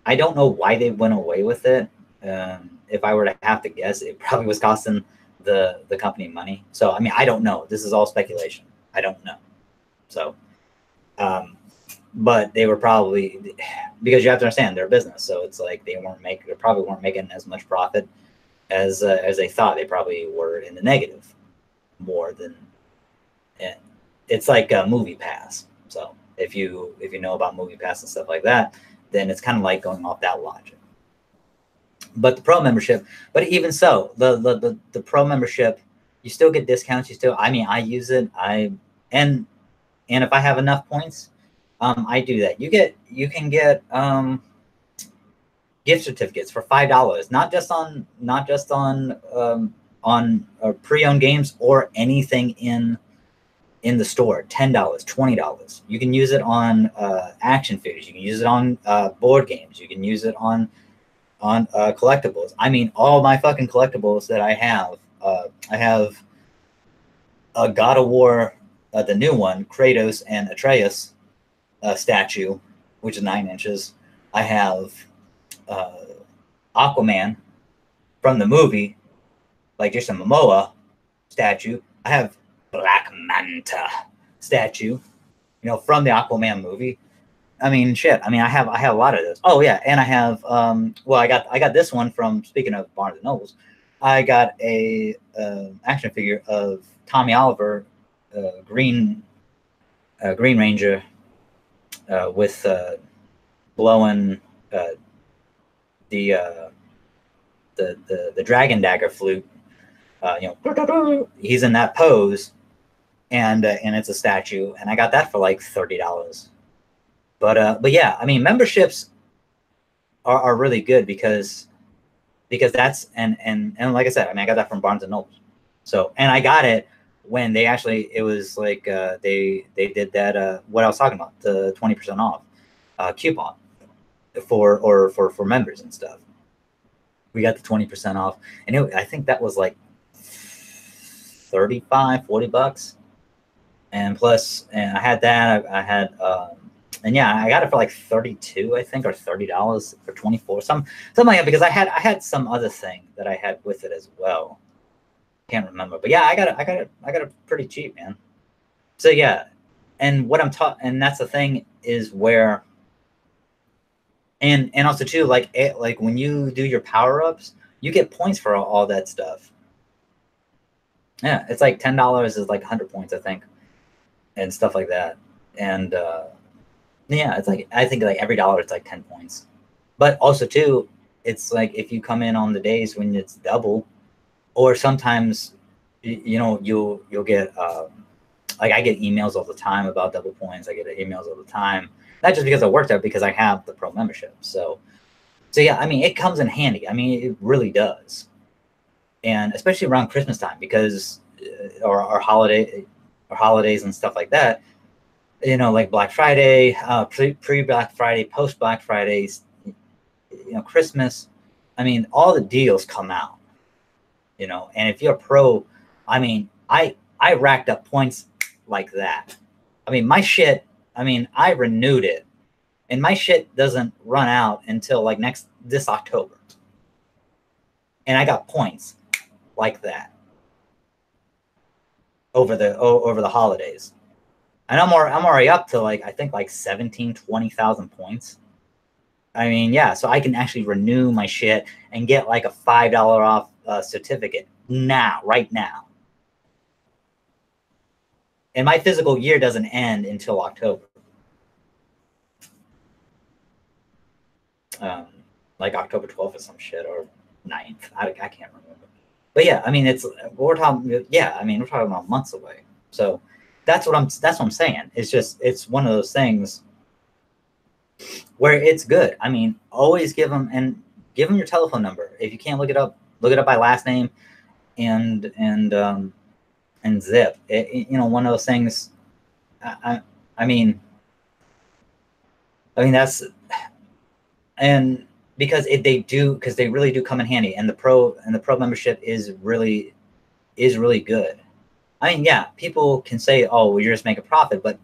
I don't know why they went away with it. If I were to have to guess, it probably was costing the company money. So I mean, I don't know. This is all speculation. I don't know. So, but they were probably, because you have to understand they're a business. So it's like they probably weren't making as much profit as they thought. They probably were in the negative more than. It's like a Movie Pass. So if you know about Movie Pass and stuff like that, then it's kind of like going off that logic. But the Pro membership, but even so, the Pro membership, you still get discounts. I mean, I use it. And if I have enough points, I do that. You can get gift certificates for $5, not just on pre-owned games or anything in the store. $10, $20. You can use it on action figures. You can use it on board games. You can use it on collectibles. I mean, all my fucking collectibles that I have a God of War, the new one, Kratos and Atreus statue, which is 9 inches. I have Aquaman from the movie, like Jason Momoa statue. I have Black Manta statue, from the Aquaman movie. I mean, shit. I mean, I have a lot of those. Oh yeah, and I have I got this one from, speaking of Barnes and Nobles. I got a action figure of Tommy Oliver, Green Ranger, with blowing the dragon dagger flute. He's in that pose, and it's a statue, and I got that for like $30. But yeah, I mean, memberships are really good because that's and like I said, I mean, I got that from Barnes and Noble. So, and I got it when it was like they did that what I was talking about, the 20% off coupon for members and stuff. We got the 20% off, and I think that was like $35-$40, and plus, and I had that. I had and yeah, I got it for like $32, I think, or $30 for 24, something like that, because I had some other thing that I had with it as well. Can't remember, but yeah, I got it pretty cheap, man. So yeah, and what I'm and that's the thing is where, and also too, like when you do your power ups, you get points for all that stuff. Yeah, it's like $10 is like 100 points, I think, and stuff like that, and yeah, it's like, I think like every dollar it's like 10 points. But also too, it's like if you come in on the days when it's double, or sometimes you'll get like I get emails all the time about double points. I get emails all the time, not just because I worked out, because I have the Pro membership. So yeah, I mean, it comes in handy. I mean, it really does, and especially around Christmas time, because or holidays and stuff like that. Like Black Friday, pre-Black Friday, post-Black Fridays, Christmas. I mean, all the deals come out, and if you're a pro, I mean, I racked up points like that. I mean, my shit, I mean, I renewed it, and my shit doesn't run out until like this October. And I got points like that over the holidays. And I'm already up to like, I think like 20,000 points. I mean, yeah, so I can actually renew my shit and get like a $5 off certificate right now. And my physical year doesn't end until October. Like October 12th or some shit, or 9th. I can't remember. But yeah, I mean, we're talking about months away. So that's what I'm saying. It's one of those things where it's good. I mean, always give them your telephone number. If you can't look it up by last name and zip. One of those things. I mean, I mean, that's, and because because they really do come in handy, and the pro membership is really good. I mean, yeah, people can say, oh, well, you're just making a profit, but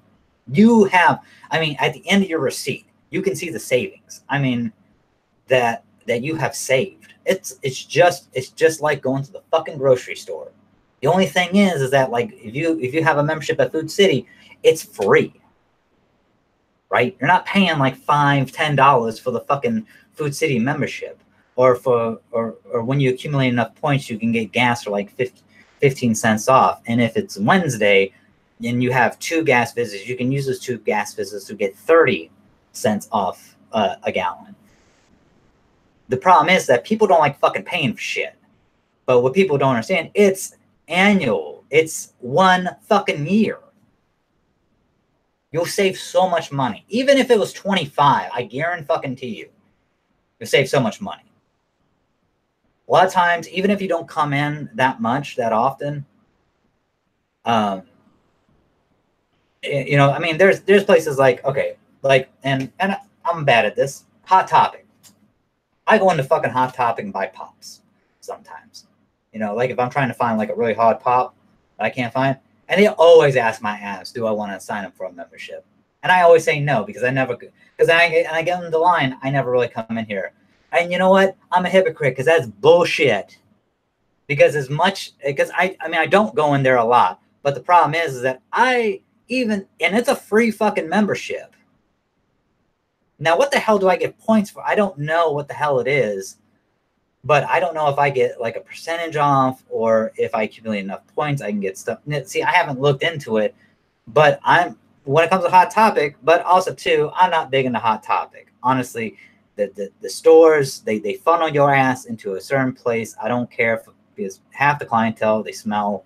you have, I mean, at the end of your receipt, you can see the savings. I mean, that you have saved. It's just like going to the fucking grocery store. The only thing is that, like, if you have a membership at Food City, it's free, right? You're not paying like $5-10 for the fucking Food City membership, or when you accumulate enough points, you can get gas for like 15 cents off. And if it's Wednesday and you have 2 gas visits, you can use those 2 gas visits to get 30 cents off a gallon. The problem is that people don't like fucking paying for shit. But what people don't understand, it's annual. It's 1 fucking year. You'll save so much money. Even if it was 25, I guarantee you, you'll save so much money. A lot of times, even if you don't come in that often, you know, I mean, there's places like, okay, like, and I'm bad at this. Hot Topic. I go into fucking Hot Topic and buy pops sometimes. You know, like if I'm trying to find like a really hard pop that I can't find, and they always ask my ass, do I want to sign up for a membership? And I always say no, because I get in the line, I never really come in here. And you know what? I'm a hypocrite, because that's bullshit. Because I mean, I don't go in there a lot, but the problem is that and it's a free fucking membership. Now, what the hell do I get points for? I don't know what the hell it is, but I don't know if I get like a percentage off, or if I accumulate enough points, I can get stuff. See, I haven't looked into it, but when it comes to Hot Topic, but also too, I'm not big into Hot Topic. Honestly, the stores, they funnel your ass into a certain place. I don't care because half the clientele, they smell.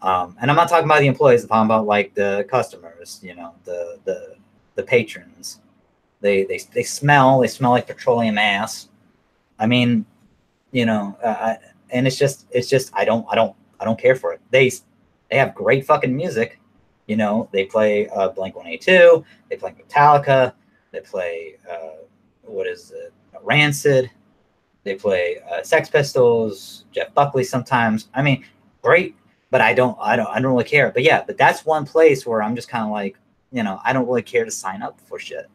And I'm not talking about the employees, I'm talking about like the customers, you know, the patrons. They smell like petroleum ass. I mean, you know, and it's just I don't care for it. They have great fucking music, you know. They play Blink-182, they play Metallica, they play Rancid, they play Sex Pistols, Jeff Buckley sometimes. I mean, great, but I don't really care. But yeah, but that's one place where I'm just kind of like, you know, I don't really care to sign up for shit.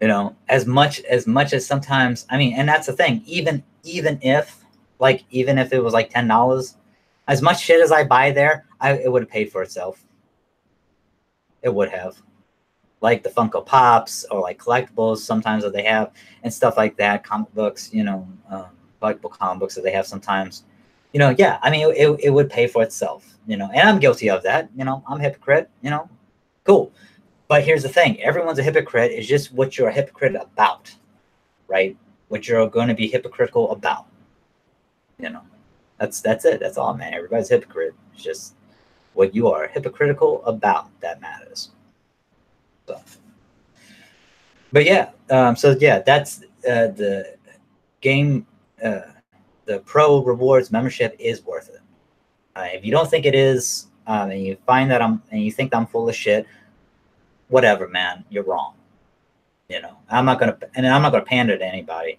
You know, as much as sometimes, I mean, and that's the thing, even if it was like $10, as much shit as I buy there, it would have paid for itself. It would have. Like the Funko Pops, or like collectibles sometimes that they have, and stuff like that, comic books, you know, collectible comic books that they have sometimes. You know, yeah, I mean, it would pay for itself, you know, and I'm guilty of that. You know, I'm a hypocrite, you know, cool. But here's the thing, everyone's a hypocrite. It's just what you're a hypocrite about, right? What you're going to be hypocritical about. You know, that's it. That's all, man. Everybody's a hypocrite. It's just what you are hypocritical about that matters. So, but yeah, so yeah, that's the game. The Pro Rewards membership is worth it. If you don't think it is, and you find that and you think I'm full of shit, whatever, man, you're wrong. You know, I'm not gonna pander to anybody,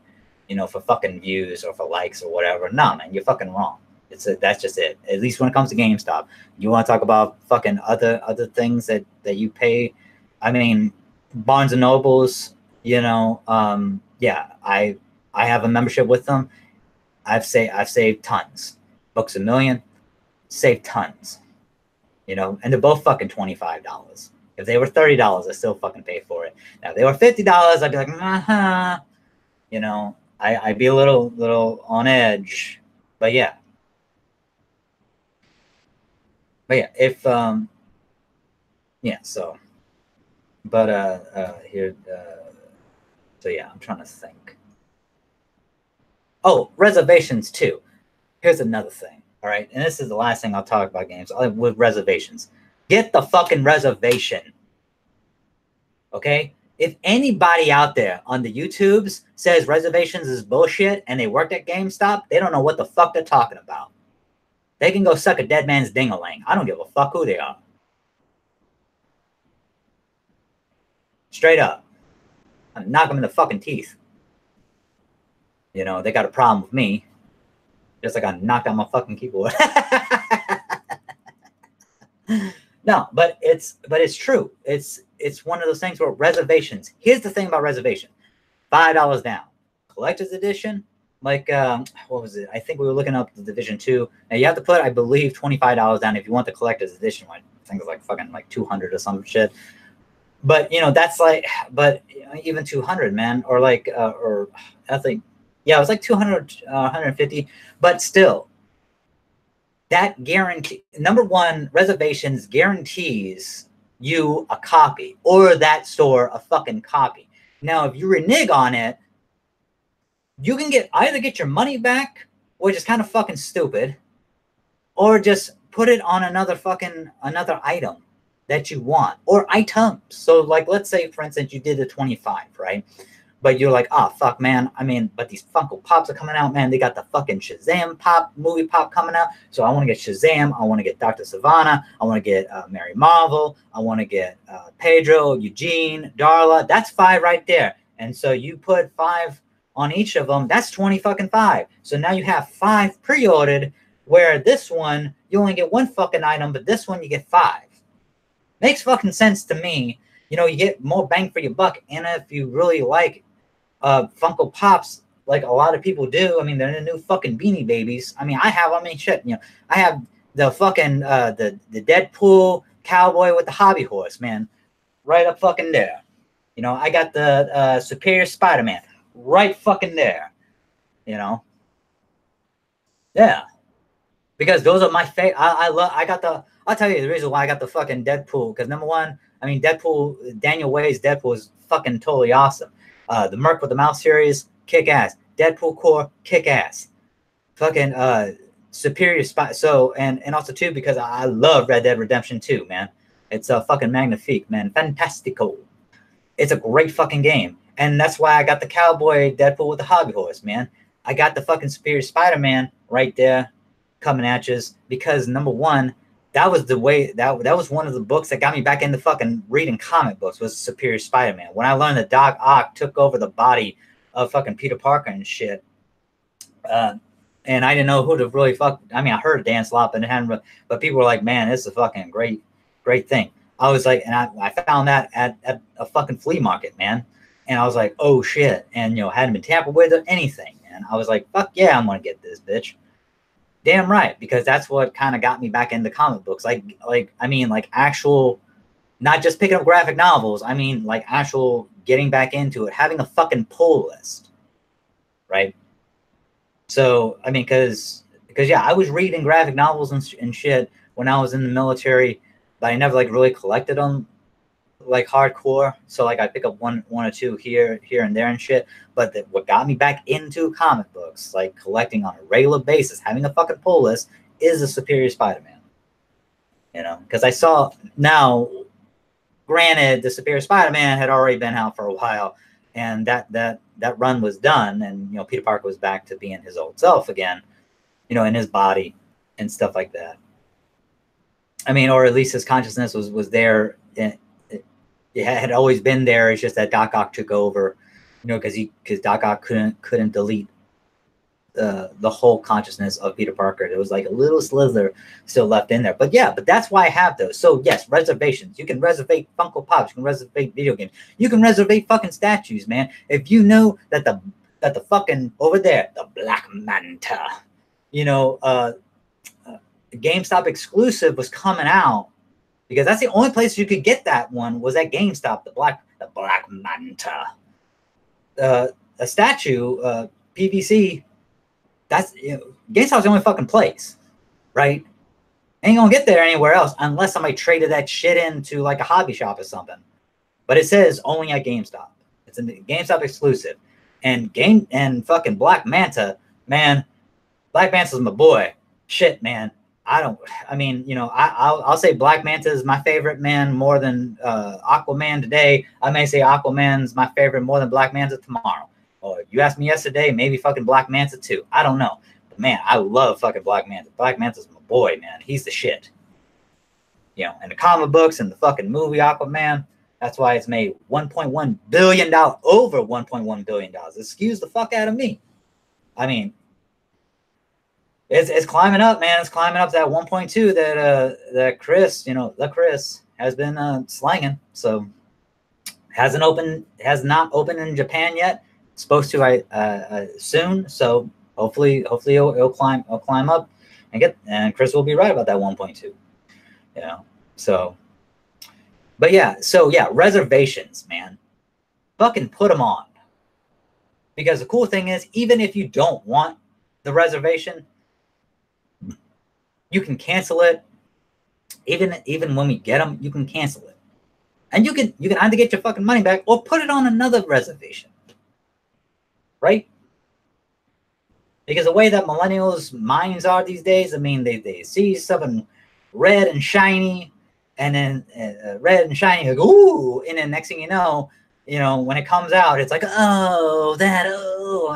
you know, for fucking views or for likes or whatever. No, man, you're fucking wrong. That's just it. At least when it comes to GameStop, you want to talk about fucking other things that you pay. I mean, Barnes and Nobles, you know, yeah, I have a membership with them. I've saved tons. Books A Million, saved tons. You know, and they're both fucking $25. If they were $30, I still fucking pay for it. Now, if they were $50, I'd be like, you know, I'd be a little on edge. But yeah. If yeah, so, but here, so yeah, I'm trying to think. Oh, reservations too. Here's another thing. All right, and this is the last thing I'll talk about games with reservations. Get the fucking reservation. Okay? If anybody out there on the YouTubes says reservations is bullshit and they worked at GameStop, they don't know what the fuck they're talking about. They can go suck a dead man's ding-a-ling. I don't give a fuck who they are. Straight up. I knock them in the fucking teeth. You know, they got a problem with me. Just like I knocked out my fucking keyboard. No, but it's true. It's one of those things where reservations. Here's the thing about reservation: $5 down. Collector's edition, like what was it? I think we were looking up the Division 2. Now you have to put, I believe, $25 down if you want the collector's edition one. I think it's like fucking like 200 or some shit. But you know, that's like, but you know, even 200, man, or like, or I think, yeah, it was like 200, 150. But still, that guarantee, number one, reservations guarantees you a copy, or that store a fucking copy. Now, if you renege on it, you can either get your money back, which is kind of fucking stupid, or just put it on another item that you want, or items. So like, let's say for instance, you did a 25, right? But you're like, oh fuck, man. I mean, but these Funko Pops are coming out, man. They got the fucking Shazam movie pop coming out. So I want to get Shazam. I want to get Dr. Savannah. I want to get Mary Marvel. I want to get Pedro, Eugene, Darla. That's 5 right there. And so you put 5 on each of them. That's 20 fucking 5. So now you have 5 pre-ordered, where this one, you only get 1 fucking item, but this one you get 5. Makes fucking sense to me. You know, you get more bang for your buck. And if you really like Funko Pops, like a lot of people do, I mean, they're the new fucking Beanie Babies. I mean, shit, you know, I have the fucking, the Deadpool cowboy with the hobby horse, man, right up fucking there. You know, I got the Superior Spider-Man right fucking there, you know? Yeah. Because those are my favorite. I'll tell you the reason why I got the fucking Deadpool. Because number one, I mean, Deadpool, Daniel Way's Deadpool is fucking totally awesome. The Merc with the Mouse series, kick ass. Deadpool core, kick ass. Fucking Superior Spy. So, and also too, because I love Red Dead Redemption 2, man. It's a fucking magnifique, man. Fantastico. It's a great fucking game. And that's why I got the cowboy Deadpool with the hobby horse, man. I got the fucking Superior Spider-Man right there coming at you, because number one, that was the way, that was one of the books that got me back into fucking reading comic books, was Superior Spider-Man. When I learned that Doc Ock took over the body of fucking Peter Parker and shit, and I didn't know who to really I mean, I heard Dan Slott, but it hadn't really, but people were like, man, this is a fucking great thing. I was like, and I found that at a fucking flea market, man. And I was like, oh shit. And, you know, hadn't been tampered with or anything. And I was like, fuck yeah, I'm going to get this bitch. Damn right. Because that's what kind of got me back into comic books. I mean, like actual, not just picking up graphic novels. I mean, like actual getting back into it, having a fucking pull list. Right. So, I mean, because yeah, I was reading graphic novels and shit when I was in the military, but I never like really collected them like hardcore. So like I pick up one or two here and there and shit. But what got me back into comic books, like collecting on a regular basis, having a fucking pull list, is a Superior Spider-Man. You know, because I saw, now, granted, the Superior Spider-Man had already been out for a while, and that run was done, and you know, Peter Parker was back to being his old self again, you know, in his body and stuff like that. I mean, or at least his consciousness was there. It had always been there. It's just that Doc Ock took over, you know, because Doc Ock couldn't delete the whole consciousness of Peter Parker. There was like a little slither still left in there. But yeah, but that's why I have those. So yes, reservations. You can reservate Funko Pops. You can reservate video games. You can reservate fucking statues, man. If you know that the fucking over there, the Black Manta, you know, GameStop exclusive was coming out. Because that's the only place you could get that one, was at GameStop, the Black Manta. A statue, PVC, that's, you know, GameStop's the only fucking place, right? Ain't gonna get there anywhere else unless somebody traded that shit into like a hobby shop or something. But it says only at GameStop. It's a GameStop exclusive. And fucking Black Manta, man, Black Manta's my boy. Shit, man. I mean, you know, I'll say Black Manta is my favorite, man, more than Aquaman today. I may say Aquaman's my favorite more than Black Manta tomorrow. Or you asked me yesterday, maybe fucking Black Manta too. I don't know. But man, I love fucking Black Manta. Black Manta's my boy, man. He's the shit. You know, and the comic books and the fucking movie Aquaman, That's why it's made $1.1 billion, over $1.1 billion. Excuse the fuck out of me. I mean, it's climbing up, man. It's climbing up to that 1.2 that Chris, the Chris has been slanging. So has not opened in Japan yet. It's supposed to soon. So hopefully it'll climb up and Chris will be right about that 1.2. So. But yeah, reservations, man. Fucking put them on. Because the cool thing is, even if you don't want the reservation, you can cancel it. Even when we get them, you can cancel it. And you can either get your fucking money back or put it on another reservation. Right? Because the way that millennials' minds are these days, I mean, they see something red and shiny, and then red and shiny, like, ooh, and then next thing you know, when it comes out, it's like, oh,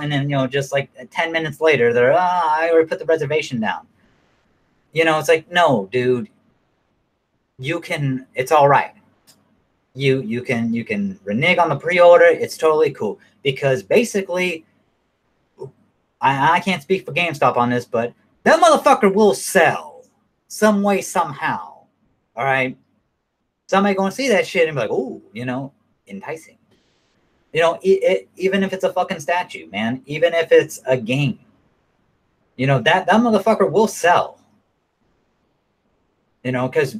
and then, just like 10 minutes later, they're, I already put the reservation down. It's like, no, dude, it's all right. You can renege on the pre-order. It's totally cool. Because basically, I can't speak for GameStop on this, but that motherfucker will sell some way, somehow. All right. Somebody going to see that shit and be like, oh, enticing. Even if it's a fucking statue, man, even if it's a game, that motherfucker will sell. Because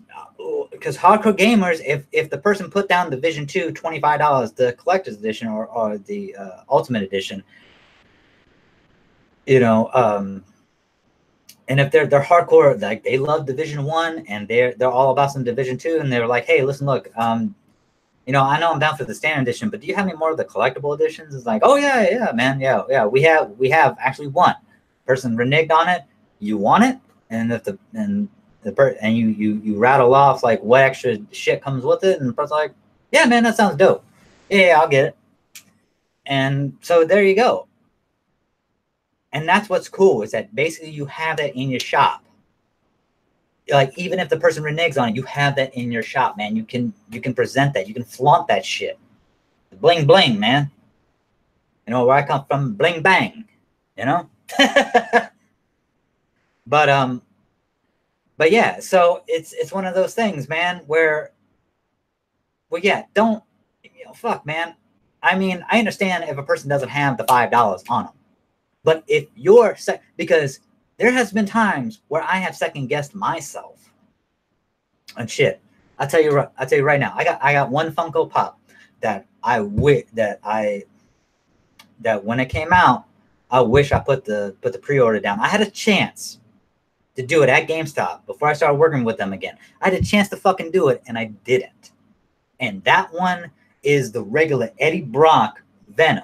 hardcore gamers, if the person put down the Division 2 $25, the collector's edition or the ultimate edition, and if they're hardcore, like they love Division 1 and they're all about some Division 2, and they're like, hey, listen, look, I know I'm down for the standard edition, but do you have any more of the collectible editions? It's like, oh yeah, man, yeah, we have actually one. Person reneged on it, you want it, and you rattle off like what extra shit comes with it, and the person's like, yeah, man, that sounds dope. Yeah, I'll get it. And so there you go. And that's what's cool, is that basically you have that in your shop. Like, even if the person reneges on it, you have that in your shop, man. You can present that. You can flaunt that shit. Bling bling, man. Where I come from, bling bang. But yeah, so it's one of those things, man, where, well, yeah, don't, fuck, man. I mean, I understand if a person doesn't have the $5 on them. But if you're because there has been times where I have second guessed myself and shit. I'll tell you right now. I got one Funko Pop that that when it came out, I wish I put the pre-order down. I had a chance to do it at GameStop before I started working with them again. I had a chance to fucking do it and I didn't. And that one is the regular Eddie Brock Venom.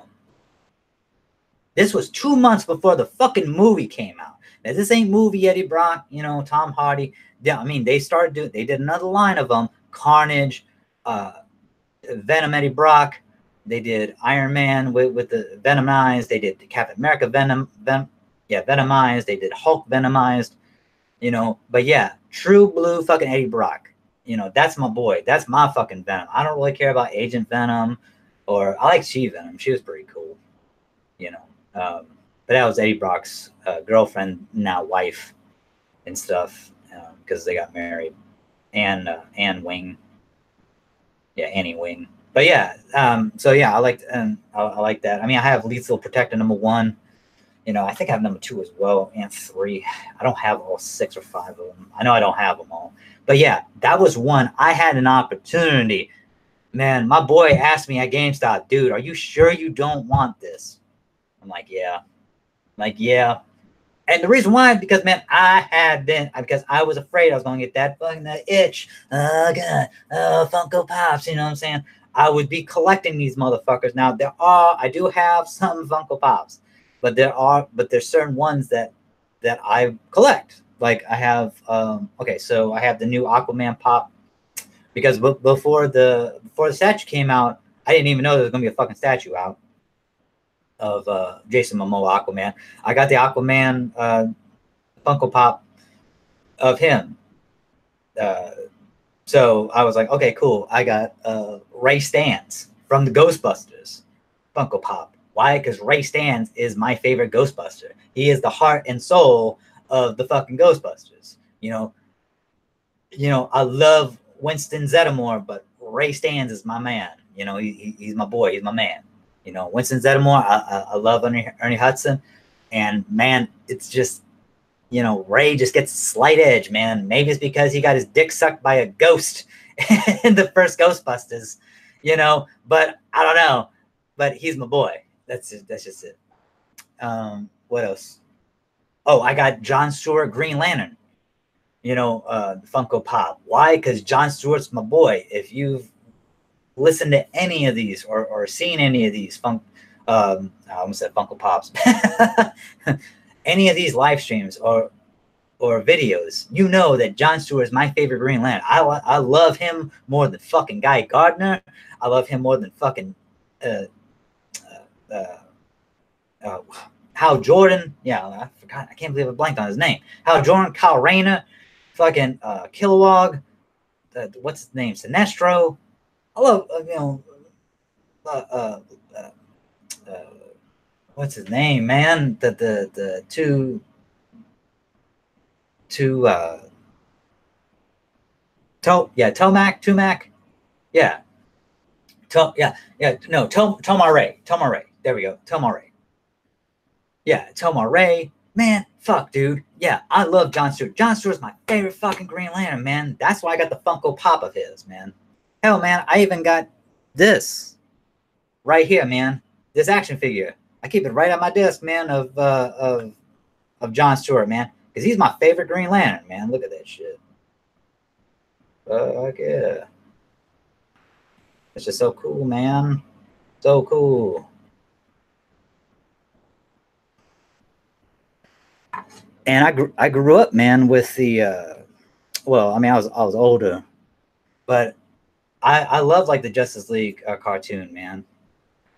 This was 2 months before the fucking movie came out. Now, this ain't movie Eddie Brock, Tom Hardy. Yeah, I mean, they did another line of them. Carnage, Venom Eddie Brock. They did Iron Man with the Venomized. They did Captain America Venomized. They did Hulk Venomized. But yeah, true blue fucking Eddie Brock. That's my boy. That's my fucking Venom. I don't really care about Agent Venom, or I like She-Venom. She was pretty cool. But that was Eddie Brock's girlfriend, now wife, and stuff, because they got married. And Anne Wing. Yeah, Annie Wing. But yeah, so yeah, I like that. I mean, I have Lethal Protector #1. I think I have #2 as well, and 3. I don't have all 6 or 5 of them. I know I don't have them all. But yeah, that was one. I had an opportunity. Man, my boy asked me at GameStop, dude, are you sure you don't want this? I'm like, yeah. And the reason why, because, man, because I was afraid I was going to get that fucking itch. Oh, God. Oh, Funko Pops, you know what I'm saying? I would be collecting these motherfuckers. Now, I do have some Funko Pops, but there's certain ones that I collect. Like, I have, so I have the new Aquaman Pop, because before the statue came out, I didn't even know there was going to be a fucking statue out of Jason Momoa Aquaman. I got the Aquaman Funko Pop of him. So I was like, okay, cool. I got Ray Stantz from the Ghostbusters Funko Pop. Why? Because Ray Stantz is my favorite Ghostbuster. He is the heart and soul of the fucking Ghostbusters. I love Winston Zeddemore, but Ray Stantz is my man. He's my boy. He's my man. Winston Zeddemore, I love Ernie Hudson. And man, it's just, Ray just gets a slight edge, man. Maybe it's because he got his dick sucked by a ghost in the first Ghostbusters, but I don't know. But he's my boy. That's just it. What else? Oh, I got John Stewart Green Lantern, Funko Pop. Why? Because John Stewart's my boy. If you've listened to any of these or seen any of these I almost said Funko Pops. Any of these live streams or videos, that John Stewart is my favorite Green Lantern. I love him more than fucking Guy Gardner. I love him more than fucking Hal Jordan. Yeah, I forgot. I can't believe I blanked on his name. Hal Jordan, Kyle Rayner, fucking Kilowog. What's his name? Sinestro. I love what's his name, man? The two Tomac. Yeah. Tomar Ray. There we go. Tomar Ray. Yeah, Tomar Ray. Man, fuck, dude. Yeah, I love John Stewart. John Stewart's my favorite fucking Green Lantern, man. That's why I got the Funko Pop of his, man. Hell, man, I even got this right here, man. This action figure. I keep it right on my desk, man, of John Stewart, man. Because he's my favorite Green Lantern, man. Look at that shit. Fuck yeah. It's just so cool, man. So cool. And I grew up, man, with the I was older, but I love like the Justice League cartoon, man.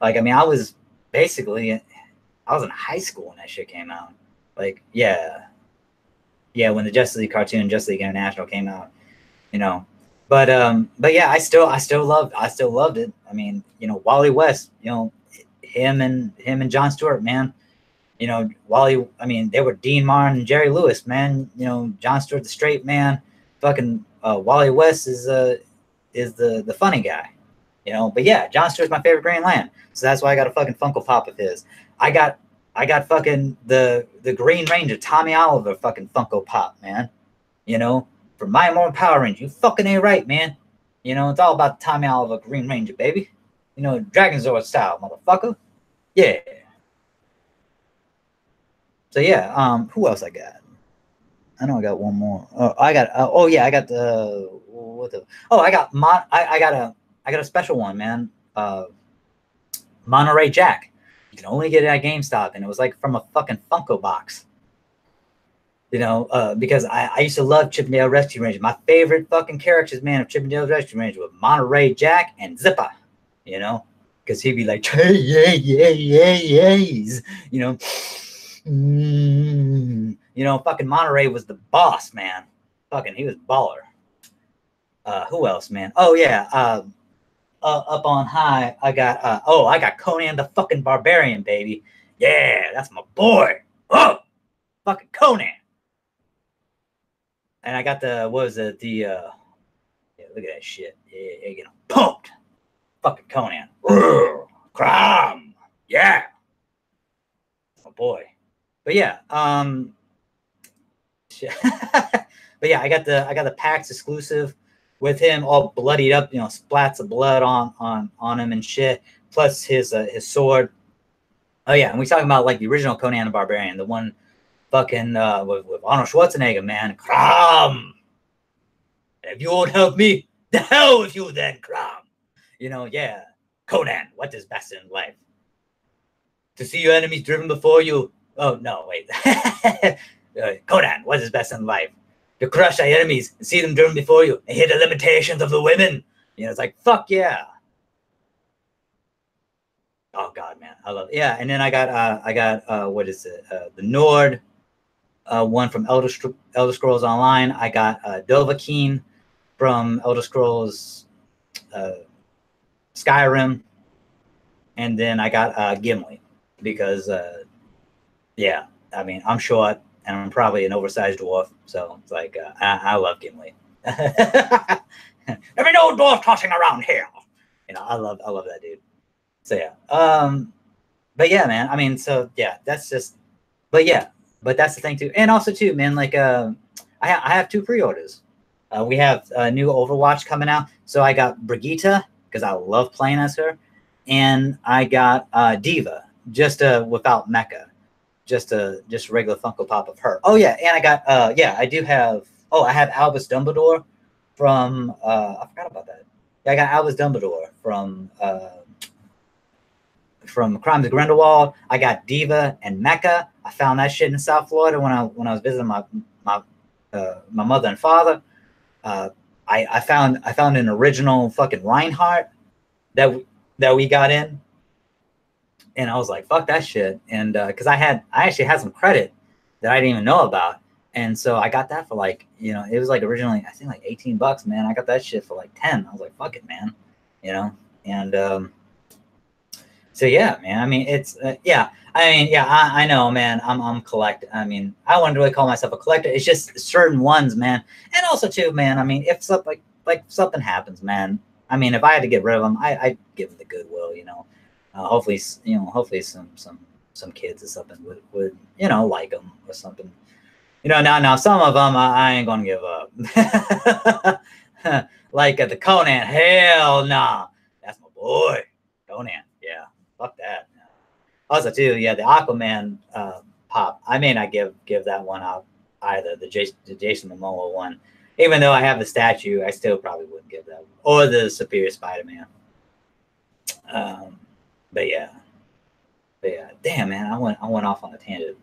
Like, I was basically, I was in high school when that shit came out. Like, yeah, when the Justice League cartoon, Justice League International came out, But yeah, I still loved it. Wally West, him and John Stewart, man. Wally, they were Dean Martin and Jerry Lewis, man. John Stewart, the straight man. Fucking Wally West is the funny guy. But yeah, John Stewart's my favorite Green Lantern. So that's why I got a fucking Funko Pop of his. I got fucking the Green Ranger, Tommy Oliver fucking Funko Pop, man. For my more Power Ranger, you fucking ain't right, man. It's all about Tommy Oliver Green Ranger, baby. Dragon Zord style, motherfucker. Yeah. So yeah, who else I got? I know I got one more. I got a special one, man. Monterey Jack. You can only get it at GameStop, and it was like from a fucking Funko box. Because I used to love Chip 'n Dale Rescue Rangers. My favorite fucking characters, man, of Chip 'n Dale Rescue Rangers were Monterey Jack and Zipper. Because he'd be like, hey, fucking Monterey was the boss, man. Fucking, he was baller. Who else, man? Oh yeah, up on high, I got Conan the fucking Barbarian, baby. Yeah, that's my boy. Oh, fucking Conan. And I got yeah, look at that shit. Yeah, pumped. Fucking Conan. Crom. Yeah. My boy. But yeah, but yeah, I got the PAX exclusive with him all bloodied up, splats of blood on him and shit. Plus his sword. Oh yeah, and we talking about like the original Conan the Barbarian, the one fucking with Arnold Schwarzenegger, man. Crom. If you won't help me, the hell with you then, Crom. Yeah. Conan, what is best in life? To see your enemies driven before you. Oh no, wait. Conan, what is best in life? To crush thy enemies and see them driven before you and hear the limitations of the women. It's like, fuck yeah. Oh god, man, I love it. Yeah, and then I got what is it? The Nord one from Elder Scrolls Online. I got Dovahkiin from Elder Scrolls Skyrim, and then I got Gimli because yeah, I mean I'm short and I'm probably an oversized dwarf, so it's like I love Gimli. There be no dwarf tossing around here. You know, I love that dude. So yeah, but yeah, man. I mean, so yeah, that's just. But yeah, but that's the thing too, and also too, man. Like, I have two pre-orders. We have a new Overwatch coming out, so I got Brigitte because I love playing as her, and I got Diva just without Mecha, just a regular Funko Pop of her. Oh yeah, and I got yeah, I do have. Oh, I have Albus Dumbledore from I forgot about that. Yeah, I got Albus Dumbledore from Crimes of Grindelwald. I got Diva and Mecha. I found that shit in South Florida when I was visiting my mother and father. I found an original fucking Reinhardt that we got in, and I was like, fuck that shit. And because I actually had some credit that I didn't even know about, and so I got that for like, you know, it was like originally I think like $18, man. I got that shit for like 10. I was like, fuck it, man, you know. And so yeah, man. I mean, it's yeah. I mean, yeah. I know, man. I'm collect. I mean, I wouldn't really call myself a collector. It's just certain ones, man. And also too, man. I mean, if something like something happens, man. I mean, if I had to get rid of them, I'd give them the goodwill. You know, hopefully, you know, hopefully some kids or something would you know like them or something. You know, now some of them I ain't gonna give up. Like the Conan, hell nah. That's my boy, Conan. Yeah. Fuck that. Also, too, yeah, the Aquaman pop. I may not give that one out either. The Jason Momoa one, even though I have the statue, I still probably wouldn't give that one. Or the Superior Spider-Man. But yeah, damn, man, I went off on a tangent.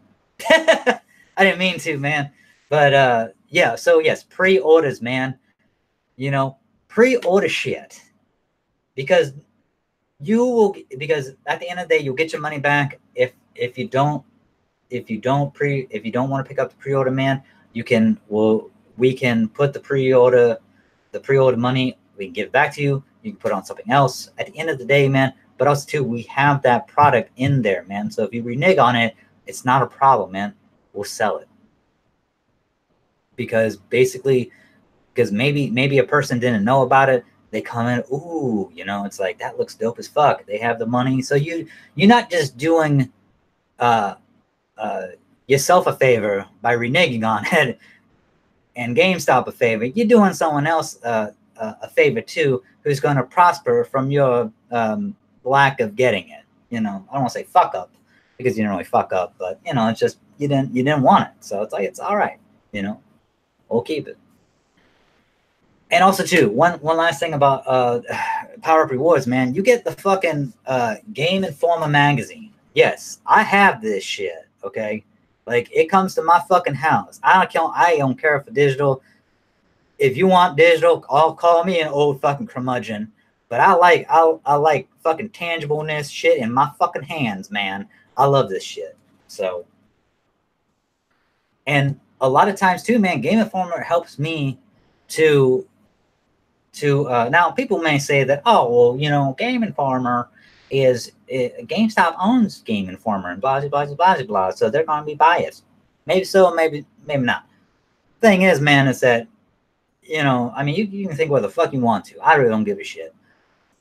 I didn't mean to, man. But yeah, so yes, pre-orders, man. You know, pre-order shit because because at the end of the day you'll get your money back if you don't want to pick up the pre-order, man. We can put the pre-order money, we can give it back to you. You can put on something else at the end of the day, man. But also too, we have that product in there, man. So if you renege on it, it's not a problem, man. We'll sell it because maybe a person didn't know about it. They come in, ooh, you know, it's like that looks dope as fuck. They have the money, so you're not just doing yourself a favor by reneging on it, and GameStop a favor. You're doing someone else a favor too, who's going to prosper from your lack of getting it. You know, I don't want to say fuck up because you didn't really fuck up, but you know, it's just you didn't want it, so it's like it's all right. You know, we'll keep it. And also too, one last thing about Power Up Rewards, man. You get the fucking Game Informer magazine. Yes, I have this shit. Okay, like it comes to my fucking house. I don't care for digital. If you want digital, I'll call me an old fucking curmudgeon. But I like fucking tangibleness shit in my fucking hands, man. I love this shit. So, and a lot of times too, man, Game Informer helps me to now people may say that, oh, well, you know, Game Informer GameStop owns Game Informer and blah, blah, blah, blah, blah, so they're going to be biased. Maybe so, maybe not. Thing is, man, is that, you know, I mean, you can think what the fuck you want to. I really don't give a shit.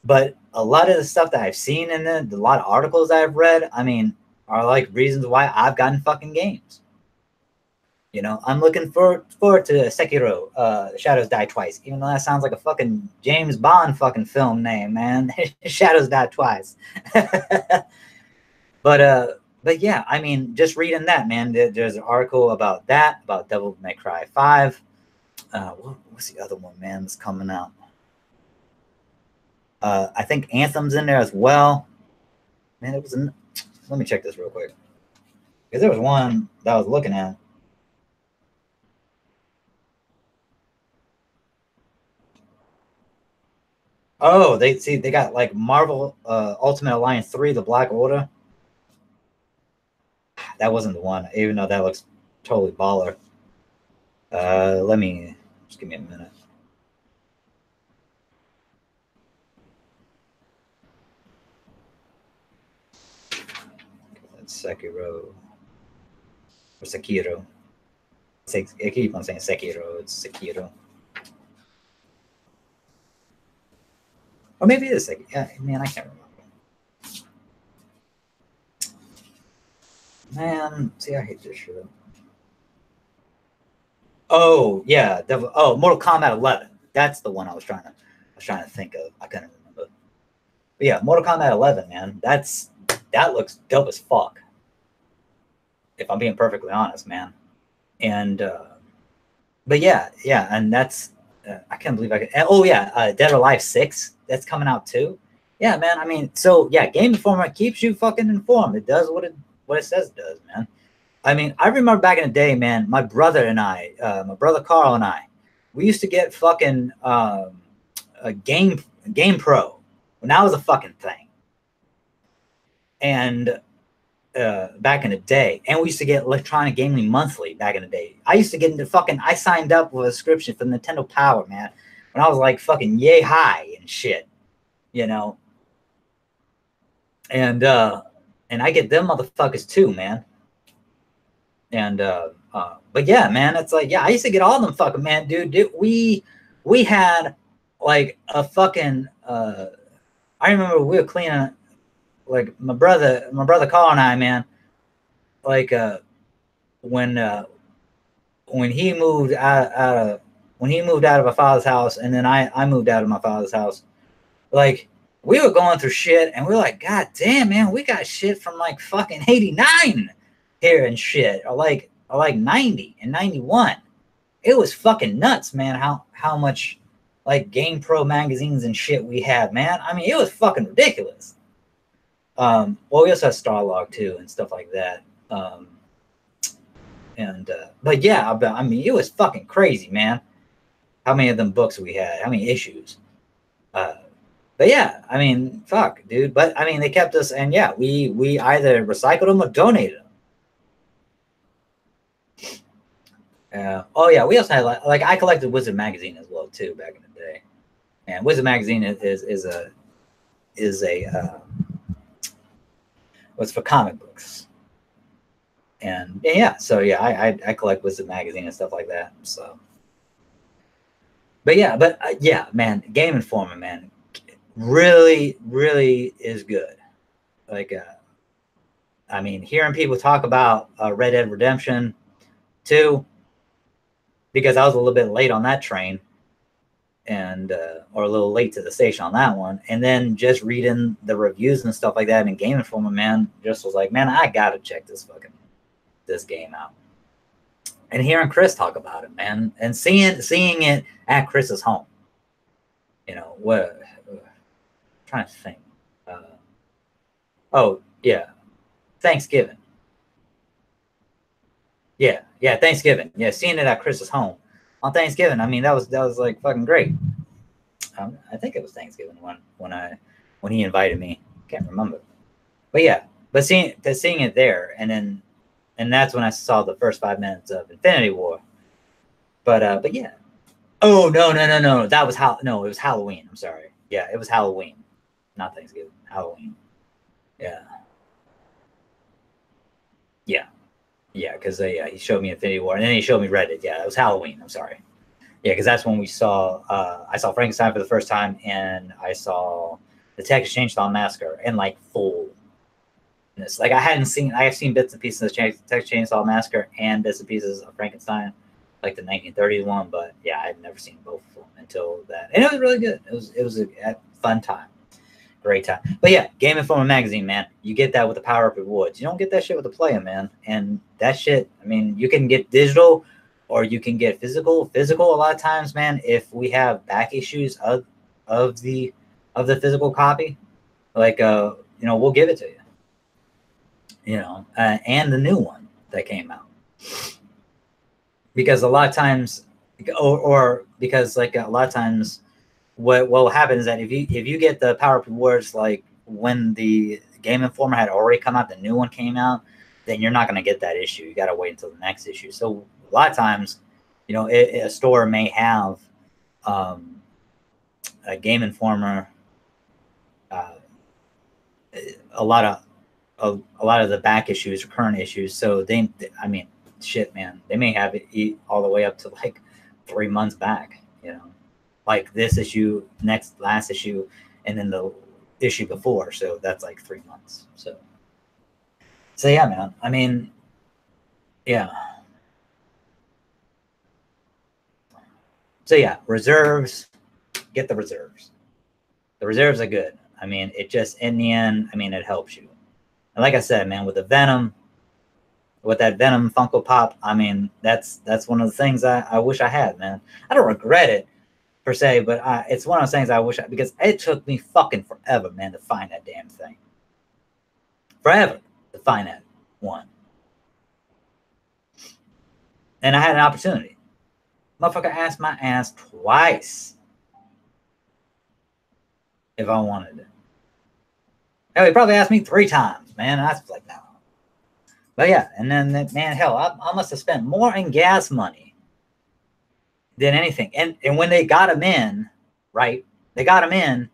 But a lot of the stuff that I've seen in it, a lot of articles that I've read, I mean, are like reasons why I've gotten fucking games. You know, I'm looking forward to Sekiro, Shadows Die Twice, even though that sounds like a fucking James Bond fucking film name, man. Shadows Die Twice. But yeah, I mean, just reading that, man, there's an article about that, about Devil May Cry 5. What's the other one, man, that's coming out? I think Anthem's in there as well. Man, let me check this real quick. Because there was one that I was looking at. Oh, they got like Marvel Ultimate Alliance 3, the Black Order. That wasn't the one, even though that looks totally baller. Let me just give me a minute. Sekiro or Sekiro. I keep on saying Sekiro. It's Sekiro. Or maybe it is Sekiro. Yeah, man, I can't remember. Man, see, I hate this shit. Oh yeah, Mortal Kombat 11. That's the one I was trying to think of. I couldn't remember. But yeah, Mortal Kombat 11, man. That looks dope as fuck. If I'm being perfectly honest, man. And but yeah, and that's I can't believe I could. Oh yeah, Dead or Alive 6. That's coming out too. Yeah, man. I mean, so yeah, Game Informer keeps you fucking informed. It does what it says it does, man. I mean, I remember back in the day, man, my brother Carl and I, we used to get fucking a Game Pro when that was a fucking thing. And back in the day, and we used to get Electronic Gaming Monthly back in the day. I used to get into I signed up with a subscription for Nintendo Power, man, when I was like fucking yay high and shit, you know. And I get them motherfuckers too, man. And but yeah, man, it's like, yeah, I used to get all them fucking, man, dude, we had like a fucking I remember we were cleaning, like my brother Carl and I, man, like when he moved out of my father's house, and then I moved out of my father's house, like we were going through shit, and we were like, God damn, man, we got shit from like fucking 89 here and shit, or like 90 and 91. It was fucking nuts, man, how much like Game Pro magazines and shit we had, man. I mean, it was fucking ridiculous. Well, we also had Starlog too and stuff like that. But yeah, I mean, it was fucking crazy, man. How many of them books we had? How many issues? But yeah, I mean, fuck, dude. But I mean, they kept us, and yeah, we either recycled them or donated them. Oh yeah, we also had like I collected Wizard magazine as well too back in the day, and Wizard magazine is a was for comic books, and yeah, so yeah, I collect Wizard magazine and stuff like that. So, but yeah, man, Game Informer, man, really is good. Like, I mean, hearing people talk about Red Dead Redemption 2. Because I was a little bit late on that train, and or a little late to the station on that one, and then just reading the reviews and stuff like that in Game Informer, man, just was like, man, I gotta check this game out. And hearing Chris talk about it, man, and seeing it at Chris's home, you know, what? Trying to think. Oh yeah, Thanksgiving. Yeah, Thanksgiving. Yeah, seeing it at Chris's home on Thanksgiving. I mean, that was like fucking great. I think it was Thanksgiving when he invited me. Can't remember, but yeah, seeing it there, and that's when I saw the first 5 minutes of Infinity War. But yeah. Oh no, that was it was Halloween. I'm sorry. Yeah, it was Halloween, not Thanksgiving. Halloween. Yeah. Yeah, because he showed me Infinity War, and then he showed me Reddit. Yeah, it was Halloween. I'm sorry. Yeah, because that's when I saw Frankenstein for the first time, and I saw the Texas Chainsaw Massacre in like fullness. Like I have seen bits and pieces of Texas Chainsaw Massacre and bits and pieces of Frankenstein, like the 1930s one, but yeah, I'd never seen both of them until that, and it was really good. It was a fun time. Great time. But yeah, Game Informer magazine, man, you get that with the Power Up Rewards. You don't get that shit with the Player, man. And that shit, I mean, you can get digital or you can get physical. Physical, a lot of times, man, if we have back issues of the physical copy, like we'll give it to you. You know, and the new one that came out. Because a lot of times, or because like a lot of times, what will happen is that if you get the Power Up Rewards, like when the Game Informer had already come out, the new one came out, then you're not going to get that issue. You got to wait until the next issue. So a lot of times, you know, a store may have a Game Informer, a lot a lot of the back issues, current issues. So I mean, shit, man, they may have it all the way up to like 3 months back, you know, like this issue, last issue, and then the issue before. So that's like 3 months. So yeah, man. I mean, yeah. So yeah, reserves, get the reserves. The reserves are good. I mean, it just, in the end, I mean, it helps you. And like I said, man, with the Venom, with that Venom Funko Pop, I mean, that's one of the things I wish I had, man. I don't regret it per se, but it's one of those things I wish because it took me fucking forever, man, to find that damn thing. Forever to find that one. And I had an opportunity. Motherfucker asked my ass twice if I wanted it. Hell, he probably asked me 3 times, man. I was like, no. But yeah, and then, man, hell, I must have spent more in gas money than anything. And when they got him in, right, they got him in,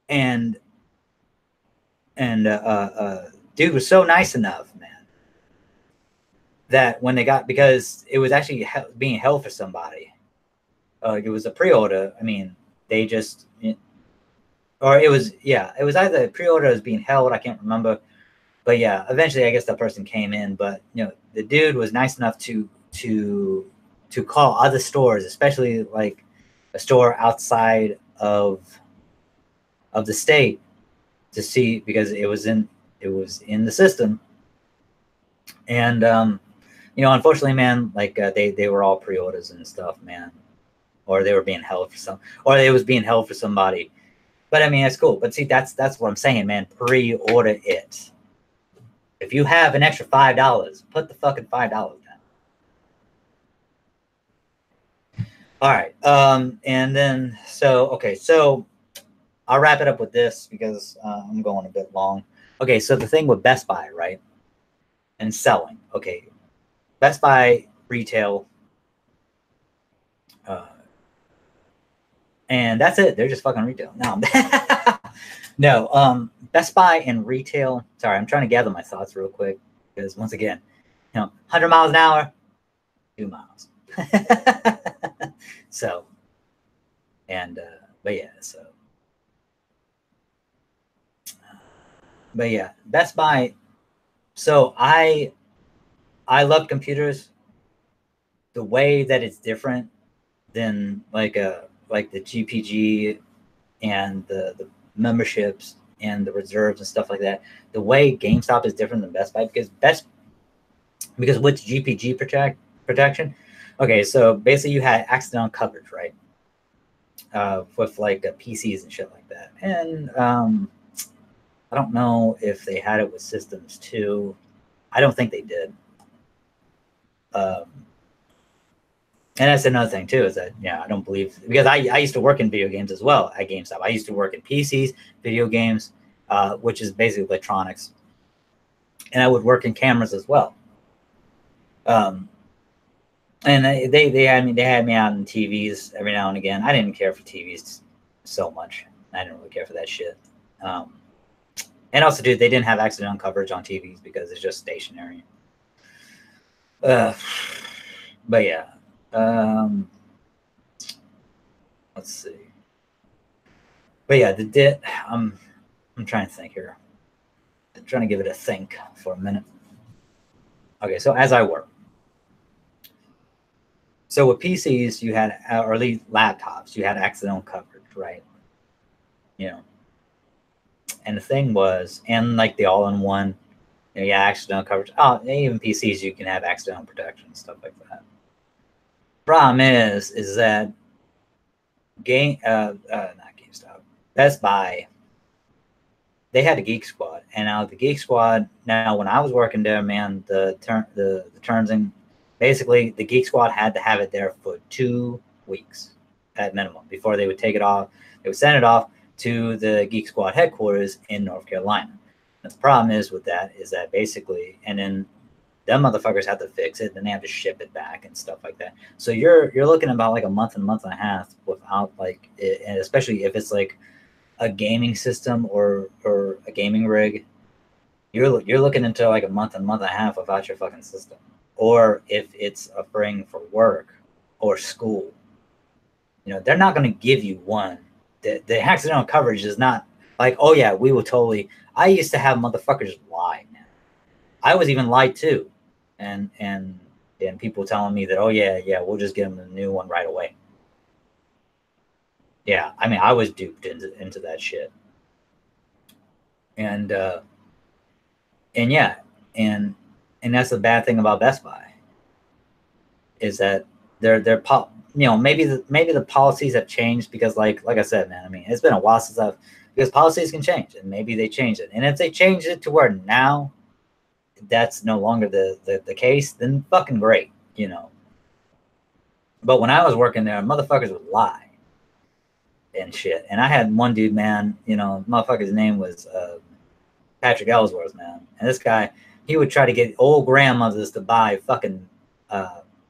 and dude was so nice enough, man, that when they got, because it was actually being held for somebody. It was a pre-order. I mean, they just, or it was, yeah, it was either a pre-order was being held, I can't remember. But yeah, eventually I guess that person came in. But you know, the dude was nice enough to call other stores, especially like a store outside of the state, to see, because it was in the system. And you know, unfortunately, man, like they were all pre-orders and stuff, man, or they were being held for some, or it was being held for somebody. But I mean, it's cool. But see, that's what I'm saying, man. Pre-order it. If you have an extra $5, put the fucking $5 down. All right. And then, so, okay. So I'll wrap it up with this because I'm going a bit long. Okay. So the thing with Best Buy, right? And selling. Okay. Best Buy retail. And that's it. They're just fucking retail. No. No, Best Buy and retail. Sorry, I'm trying to gather my thoughts real quick because once again, you know, 100 miles an hour, 2 miles. So, and but yeah, so, but yeah, Best Buy. So I love computers. The way that it's different than like the GPG and the memberships and the reserves and stuff like that. The way GameStop is different than Best Buy because with GPG protection. Okay, so basically you had accidental coverage, right? With like PCs and shit like that. And I don't know if they had it with systems too. I don't think they did. And that's another thing too, is that, yeah, I don't believe, because I used to work in video games as well at GameStop. I used to work in PCs, video games, which is basically electronics. And I would work in cameras as well. And they had me out in TVs every now and again. I didn't care for TVs so much. I didn't really care for that shit. And also, dude, they didn't have accidental coverage on TVs because it's just stationary. But yeah. Let's see. But yeah, I'm trying to think here. I'm trying to give it a think for a minute. Okay, so as I work. So with PCs, you had, or at least laptops, you had accidental coverage, right? You know. And the thing was, and like the all-in-one, you know, yeah, accidental coverage. Oh, even PCs, you can have accidental protection and stuff like that. Problem is that not GameStop, Best Buy, they had a Geek Squad, and now the Geek Squad. Now, when I was working there, man, the terms and basically the Geek Squad had to have it there for 2 weeks at minimum before they would take it off. They would send it off to the Geek Squad headquarters in North Carolina. And the problem is with that is that basically, and then them motherfuckers have to fix it, then they have to ship it back and stuff like that. So you're looking about like a month and a half without like it, and especially if it's like a gaming system or a gaming rig, you're looking into like a month and a half without your fucking system. Or if it's a thing for work or school, they're not going to give you one. The accidental coverage is not like, oh yeah, we will totally. I used to have motherfuckers lie, man. I was even lied to, and people telling me that, oh yeah, we'll just get them a new one right away. Yeah, I mean, I was duped into that shit, and yeah, and that's the bad thing about Best Buy, is that they're maybe the policies have changed, because like I said, man, I mean, it's been a while since because policies can change, and maybe they changed it, and if they changed it to where now that's no longer the case, then fucking great, But when I was working there, motherfuckers would lie and shit. And I had one dude, man, motherfucker's name was Patrick Ellsworth, man. And this guy, he would try to get old grandmothers to buy fucking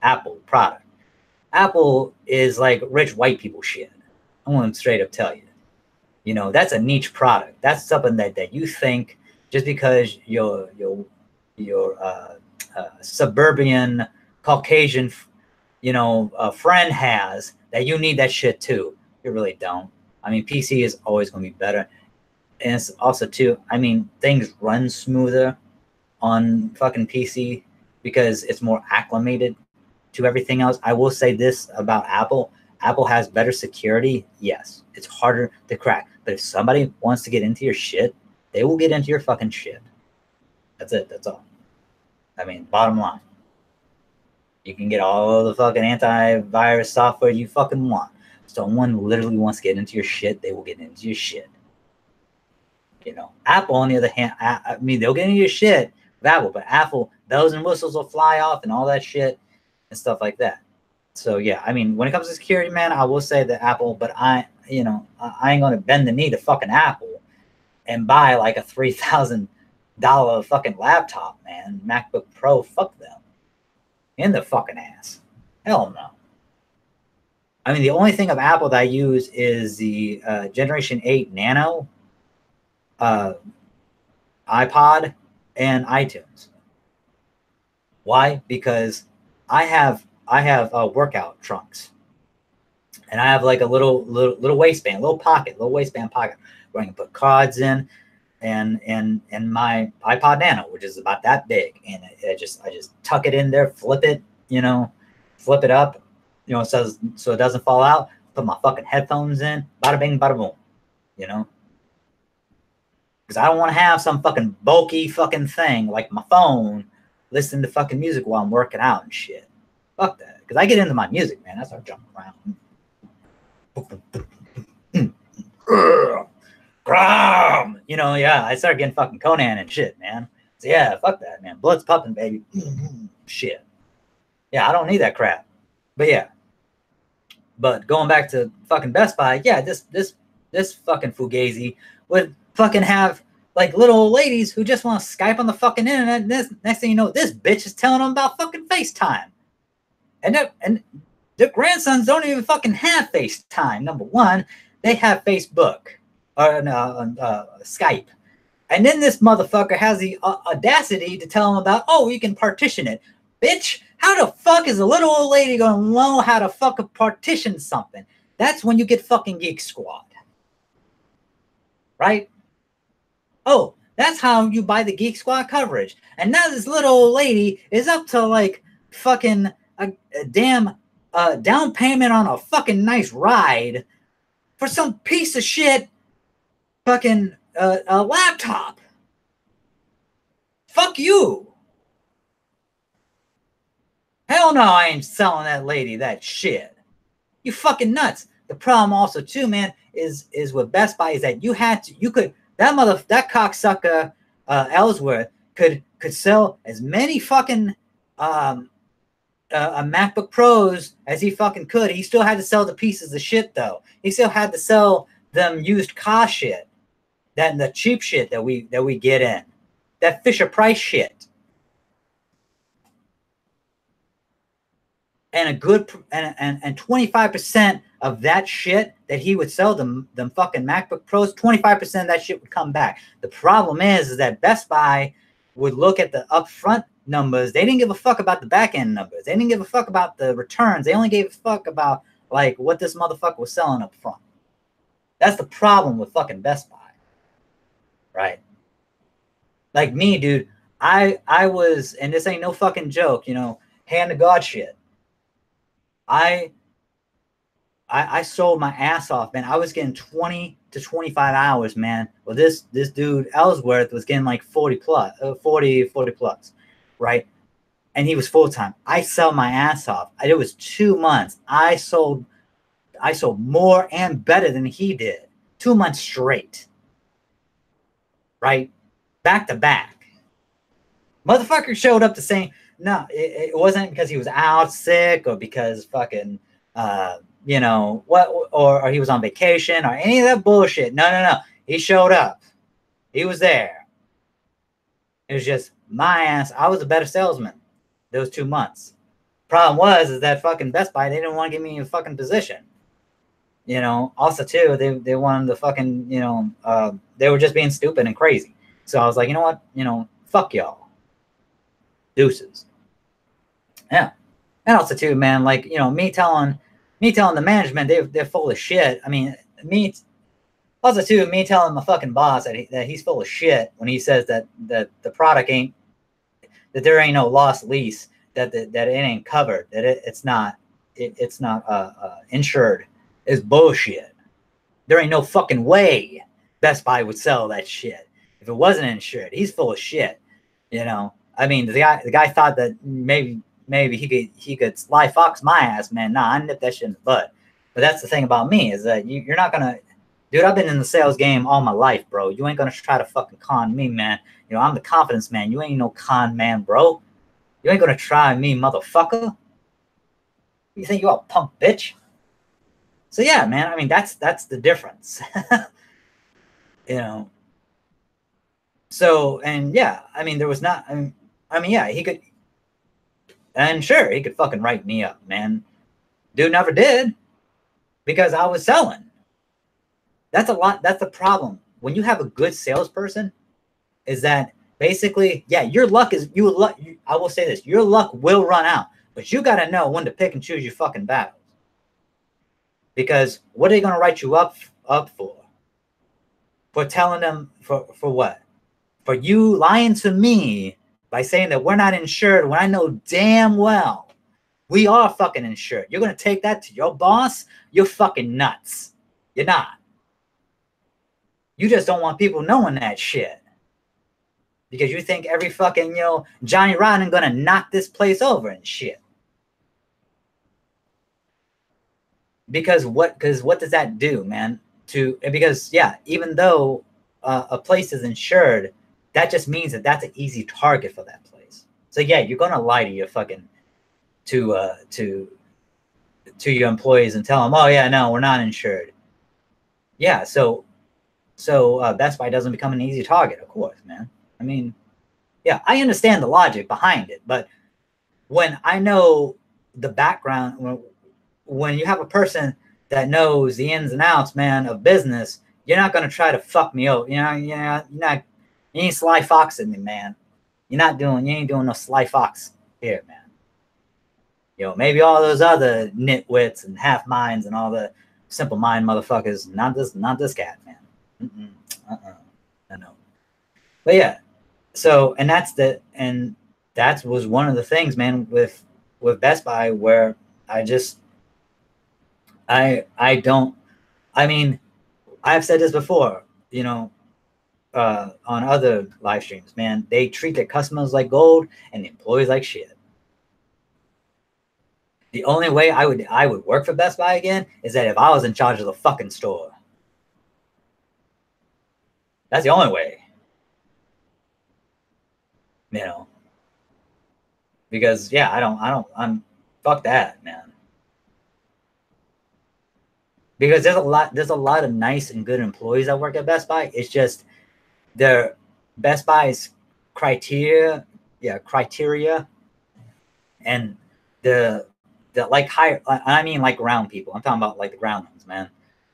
Apple product. Apple is like rich white people shit. I want to straight up tell you. That's a niche product. That's something that you think just because your suburban Caucasian friend has, that you need that shit too. You really don't. I mean, PC is always going to be better. And it's also too, I mean, things run smoother on fucking PC because it's more acclimated to everything else. I will say this about Apple. Apple has better security. Yes, it's harder to crack. But if somebody wants to get into your shit, they will get into your fucking shit. That's it. That's all. I mean, bottom line. You can get all the fucking antivirus software you fucking want. Someone literally wants to get into your shit, they will get into your shit. Apple, on the other hand, I mean, they'll get into your shit with Apple, but Apple, bells and whistles will fly off and all that shit and stuff like that. So, yeah, I mean, when it comes to security, man, I will say that Apple, but I ain't going to bend the knee to fucking Apple and buy like a $3,000 fucking laptop, man. MacBook Pro, fuck them. In the fucking ass. Hell no. I mean, the only thing of Apple that I use is the Generation 8 Nano, iPod, and iTunes. Why? Because I have workout trunks, and I have like a little waistband, little waistband pocket where I can put cards in, and my iPod Nano, which is about that big, and I just tuck it in there, flip it up, so it doesn't fall out. Put my fucking headphones in, bada bing, bada boom, because I don't want to have some fucking bulky fucking thing like my phone listening to fucking music while I'm working out and shit. Fuck that, because I get into my music, man. I start jumping around. Yeah, I started getting fucking Conan and shit, man. So yeah, fuck that, man. Blood's pumping, baby. Shit. Yeah, I don't need that crap. But yeah. But going back to fucking Best Buy, yeah, this fucking fugazi would fucking have like little old ladies who just want to Skype on the fucking internet. And next thing you know, this bitch is telling them about fucking FaceTime. And their grandsons don't even fucking have FaceTime. Number one, they have Facebook. Or Skype. And then this motherfucker has the audacity to tell him about, oh, you can partition it. Bitch, how the fuck is a little old lady going to know how to fucking partition something? That's when you get fucking Geek Squad. Right? Oh, that's how you buy the Geek Squad coverage. And now this little old lady is up to like fucking a damn down payment on a fucking nice ride for some piece of shit fucking a laptop. Fuck you. Hell no, I ain't selling that lady that shit. You fucking nuts. The problem also too, man, is with Best Buy is that that cocksucker Ellsworth could sell as many fucking MacBook Pros as he fucking could. He still had to sell the pieces of shit though. He still had to sell them used car shit. That the cheap shit that we get in, that Fisher Price shit, and a good and 25% of that shit that he would sell them fucking MacBook Pros, 25% of that shit would come back. The problem is that Best Buy would look at the upfront numbers. They didn't give a fuck about the back end numbers. They didn't give a fuck about the returns. They only gave a fuck about like what this motherfucker was selling up front. That's the problem with fucking Best Buy, right? Like me, dude, I was, and this ain't no fucking joke, you know, hand to God shit. I sold my ass off, man. I was getting 20 to 25 hours, man. Well, this dude Ellsworth was getting like 40 plus, right? And he was full time. I sell my ass off. It was 2 months. I sold more and better than he did. 2 months straight, right? Back to back. Motherfucker showed up to say, no, it wasn't because he was out sick or because fucking, you know, what, or he was on vacation or any of that bullshit. No. He showed up. He was there. It was just my ass. I was a better salesman those 2 months. Problem was, is that fucking Best Buy, they didn't want to give me a fucking position. You know, also too, they wanted to fucking, you know, they were just being stupid and crazy. So I was like, you know what, you know, fuck y'all. Deuces. Yeah. And also too, man, like, you know, me telling the management they're full of shit. I mean, me telling my fucking boss that he's full of shit when he says that the product ain't, that there ain't no lost lease, that it ain't covered, that it's not insured, is bullshit. There ain't no fucking way Best Buy would sell that shit if it wasn't insured. He's full of shit, you know. I mean, the guy thought that maybe he could Sly Fox my ass, man. Nah, I nipped that shit in the bud. But that's the thing about me, is that you're not gonna, dude. I've been in the sales game all my life, bro. You ain't gonna try to fucking con me, man. You know, I'm the confidence man. You ain't no con man, bro. You ain't gonna try me, motherfucker. You think you a punk bitch? So yeah, man. I mean, that's the difference. You know. So, and yeah, I mean, there was not. I mean, yeah, he could. And sure, he could fucking write me up, man. Dude never did, because I was selling. That's a lot. That's the problem. When you have a good salesperson, is that basically, yeah, your luck is, I will say this, your luck will run out, but you got to know when to pick and choose your fucking battles. Because what are they going to write you up for? For telling them, for what? For you lying to me by saying that we're not insured when I know damn well we are fucking insured. You're going to take that to your boss? You're fucking nuts. You're not. You just don't want people knowing that shit. Because you think every fucking, you know, Johnny Rotten going to knock this place over and shit. Because what does that do, man? Because, yeah, even though a place is insured, that just means that that's an easy target for that place. So yeah, you're gonna lie to your fucking to your employees and tell them, oh yeah, no, we're not insured. Yeah, so Best Buy doesn't become an easy target, of course, man. I mean, yeah, I understand the logic behind it, but when I know the background, when you have a person that knows the ins and outs, man, of business, you're not gonna try to fuck me over. You ain't Sly Foxing me, man. You ain't doing no Sly Fox here, man. You know, maybe all those other nitwits and half minds and all the simple mind motherfuckers. Not this cat, man. I know. But yeah, so and that was one of the things, man, with Best Buy, where I mean, I've said this before, you know, on other live streams, man. They treat their customers like gold and the employees like shit. The only way I would work for Best Buy again is that if I was in charge of the fucking store. That's the only way. You know. Because yeah, I'm fuck that, man. Because there's a lot of nice and good employees that work at Best Buy. It's just their Best Buy's criteria, and the the like higher, I mean like ground people. I'm talking about like the ground ones, man.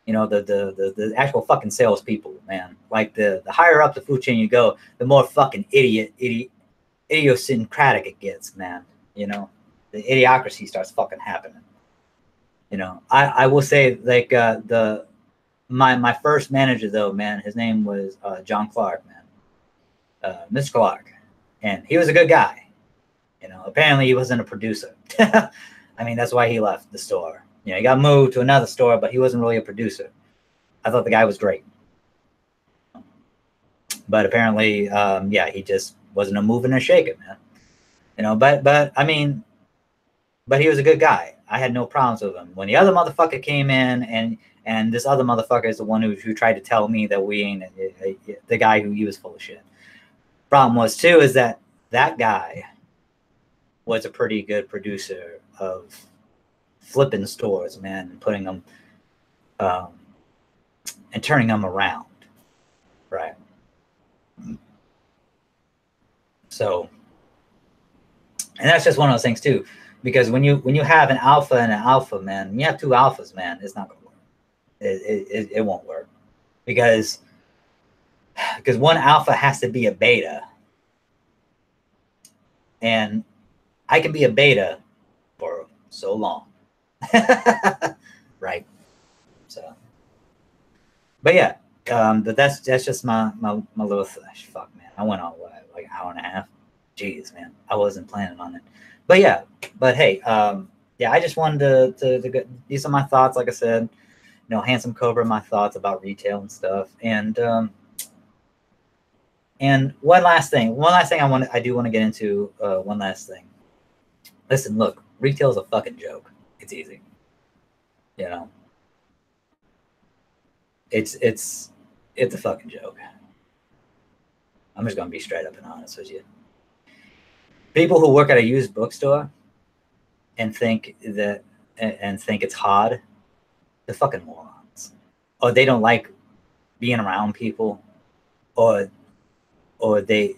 You know, the actual fucking salespeople, man. Like the higher up the food chain you go, the more fucking idiosyncratic it gets, man. You know, the idiocracy starts fucking happening. You know, I will say like my first manager though, man, his name was John Clark, man, Mr. Clark, and he was a good guy. You know, apparently he wasn't a producer. I mean, that's why he left the store. You know, he got moved to another store, but he wasn't really a producer. I thought the guy was great, but apparently, yeah, he just wasn't a moving or shaking, man. You know, but I mean, but he was a good guy. I had no problems with him. When the other motherfucker came in, and this other motherfucker is the one who tried to tell me that we ain't the guy who he was full of shit. Problem was too is that guy was a pretty good producer of flipping stores, man, and putting them and turning them around, right? So, and that's just one of those things too, because when you have an alpha and an alpha, man, when you have two alphas, man, it's not gonna work. It won't work because one alpha has to be a beta, and I can be a beta for so long, right? So, but yeah, but that's just my little fuck, man. I went on what, like an hour and a half. Jeez, man, I wasn't planning on it. But yeah, but hey, yeah, I just wanted to get, these are my thoughts. Like I said, you know, Handsome Cobra, my thoughts about retail and stuff. And one last thing I do want to get into. One last thing. Listen, look, retail is a fucking joke. It's easy, you know. It's a fucking joke. I'm just gonna be straight up and honest with you. People who work at a used bookstore and think it's hard, they're fucking morons. Or they don't like being around people, or they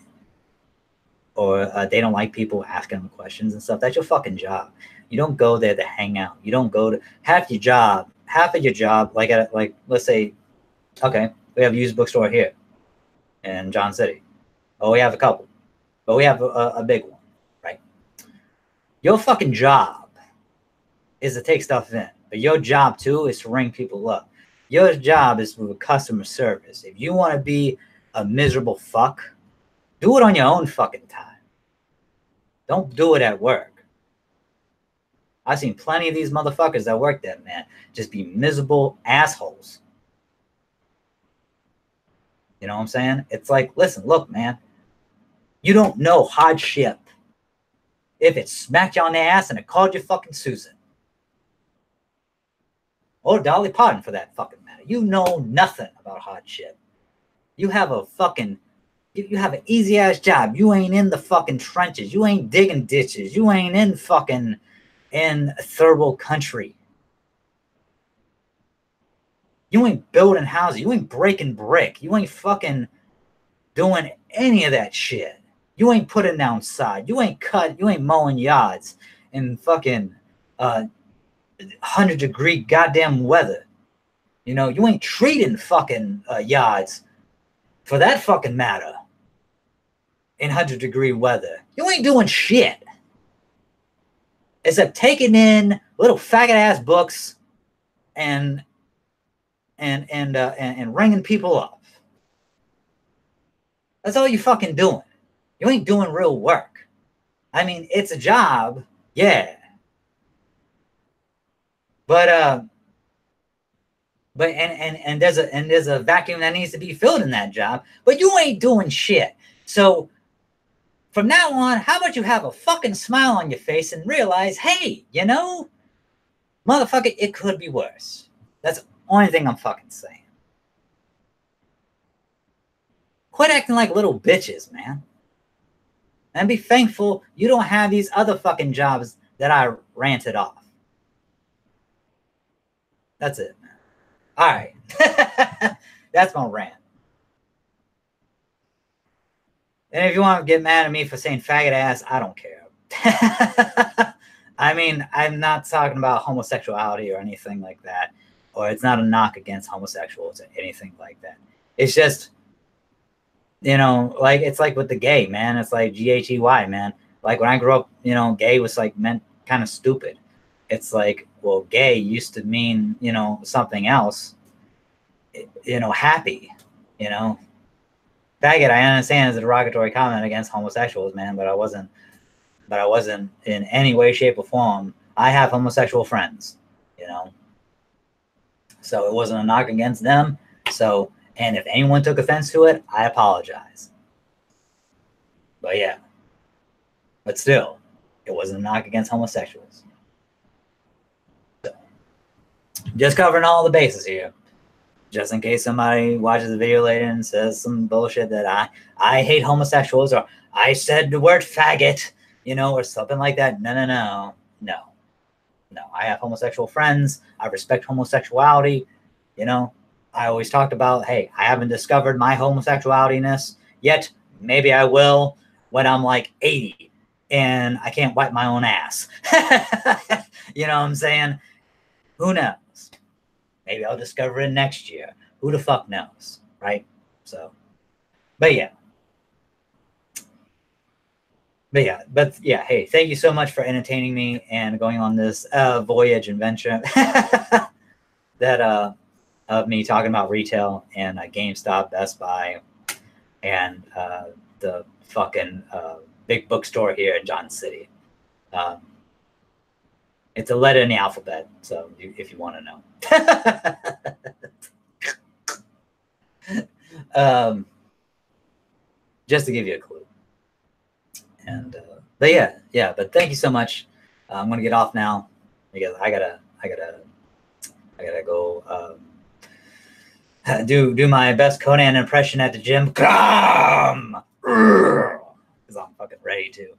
don't like people asking them questions and stuff. That's your fucking job. You don't go there to hang out. You don't go to half of your job, like let's say, okay, we have a used bookstore here in John City. Oh, we have a couple, but we have a big one, right? Your fucking job is to take stuff in, but your job too is to ring people up. Your job is with customer service. If you want to be a miserable fuck, do it on your own fucking time. Don't do it at work. I've seen plenty of these motherfuckers that work there, man, just be miserable assholes. You know what I'm saying? It's like, listen, look, man, you don't know hardship if it smacked you on the ass and it called you fucking Susan. Or Dolly Parton, for that fucking matter. You know nothing about hardship. You have a fucking, you have an easy ass job. You ain't in the fucking trenches. You ain't digging ditches. You ain't in fucking in third world country. You ain't building houses. You ain't breaking brick. You ain't fucking doing any of that shit. You ain't putting down sod. You ain't mowing yards in fucking 100-degree goddamn weather. You know, you ain't treating fucking yards, for that fucking matter, in 100-degree weather. You ain't doing shit except taking in little faggot ass books and ringing people up. That's all you fucking doing. You ain't doing real work. I mean, it's a job, yeah. But there's a vacuum that needs to be filled in that job, but you ain't doing shit. So from now on, how about you have a fucking smile on your face and realize, hey, you know, motherfucker, it could be worse. That's the only thing I'm fucking saying. Quit acting like little bitches, man. And be thankful you don't have these other fucking jobs that I ranted off. That's it, man. All right. That's my rant. And if you want to get mad at me for saying faggot ass, I don't care. I mean, I'm not talking about homosexuality or anything like that, or it's not a knock against homosexuals or anything like that. It's just, you know, like it's like with the gay, man. It's like GHEY, man. Like when I grew up, you know, gay was like meant kind of stupid. It's like, well, gay used to mean, you know, something else, you know, happy, you know. Faggot, I understand is a derogatory comment against homosexuals, man, but I wasn't in any way, shape, or form. I have homosexual friends, you know. So it wasn't a knock against them. So, and if anyone took offense to it, I apologize. But yeah, but still, it wasn't a knock against homosexuals. So, just covering all the bases here. Just in case somebody watches the video later and says some bullshit that I hate homosexuals, or I said the word faggot, you know, or something like that. No. I have homosexual friends. I respect homosexuality. You know, I always talked about, hey, I haven't discovered my homosexualityness yet. Maybe I will when I'm like 80 and I can't wipe my own ass. You know what I'm saying? Who knows? Maybe I'll discover it next year. Who the fuck knows, right? So, but yeah. But yeah, hey, thank you so much for entertaining me and going on this voyage and venture that of me talking about retail and GameStop, Best Buy, and the fucking big bookstore here in Johnson City. It's a letter in the alphabet, so if you want to know. Just to give you a clue. And but yeah, but thank you so much. I'm gonna get off now because I gotta go do my best Conan impression at the gym. Because I'm fucking ready to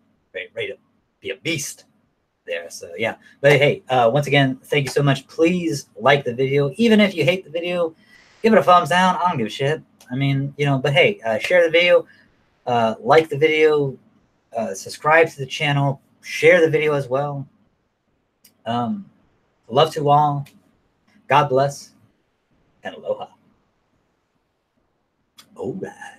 be a beast there. So yeah, but hey, once again, thank you so much. Please like the video, even if you hate the video, give it a thumbs down. I don't give a shit. I mean, you know, but hey, share the video, like the video, subscribe to the channel, share the video as well. Love to all. God bless and aloha. All right.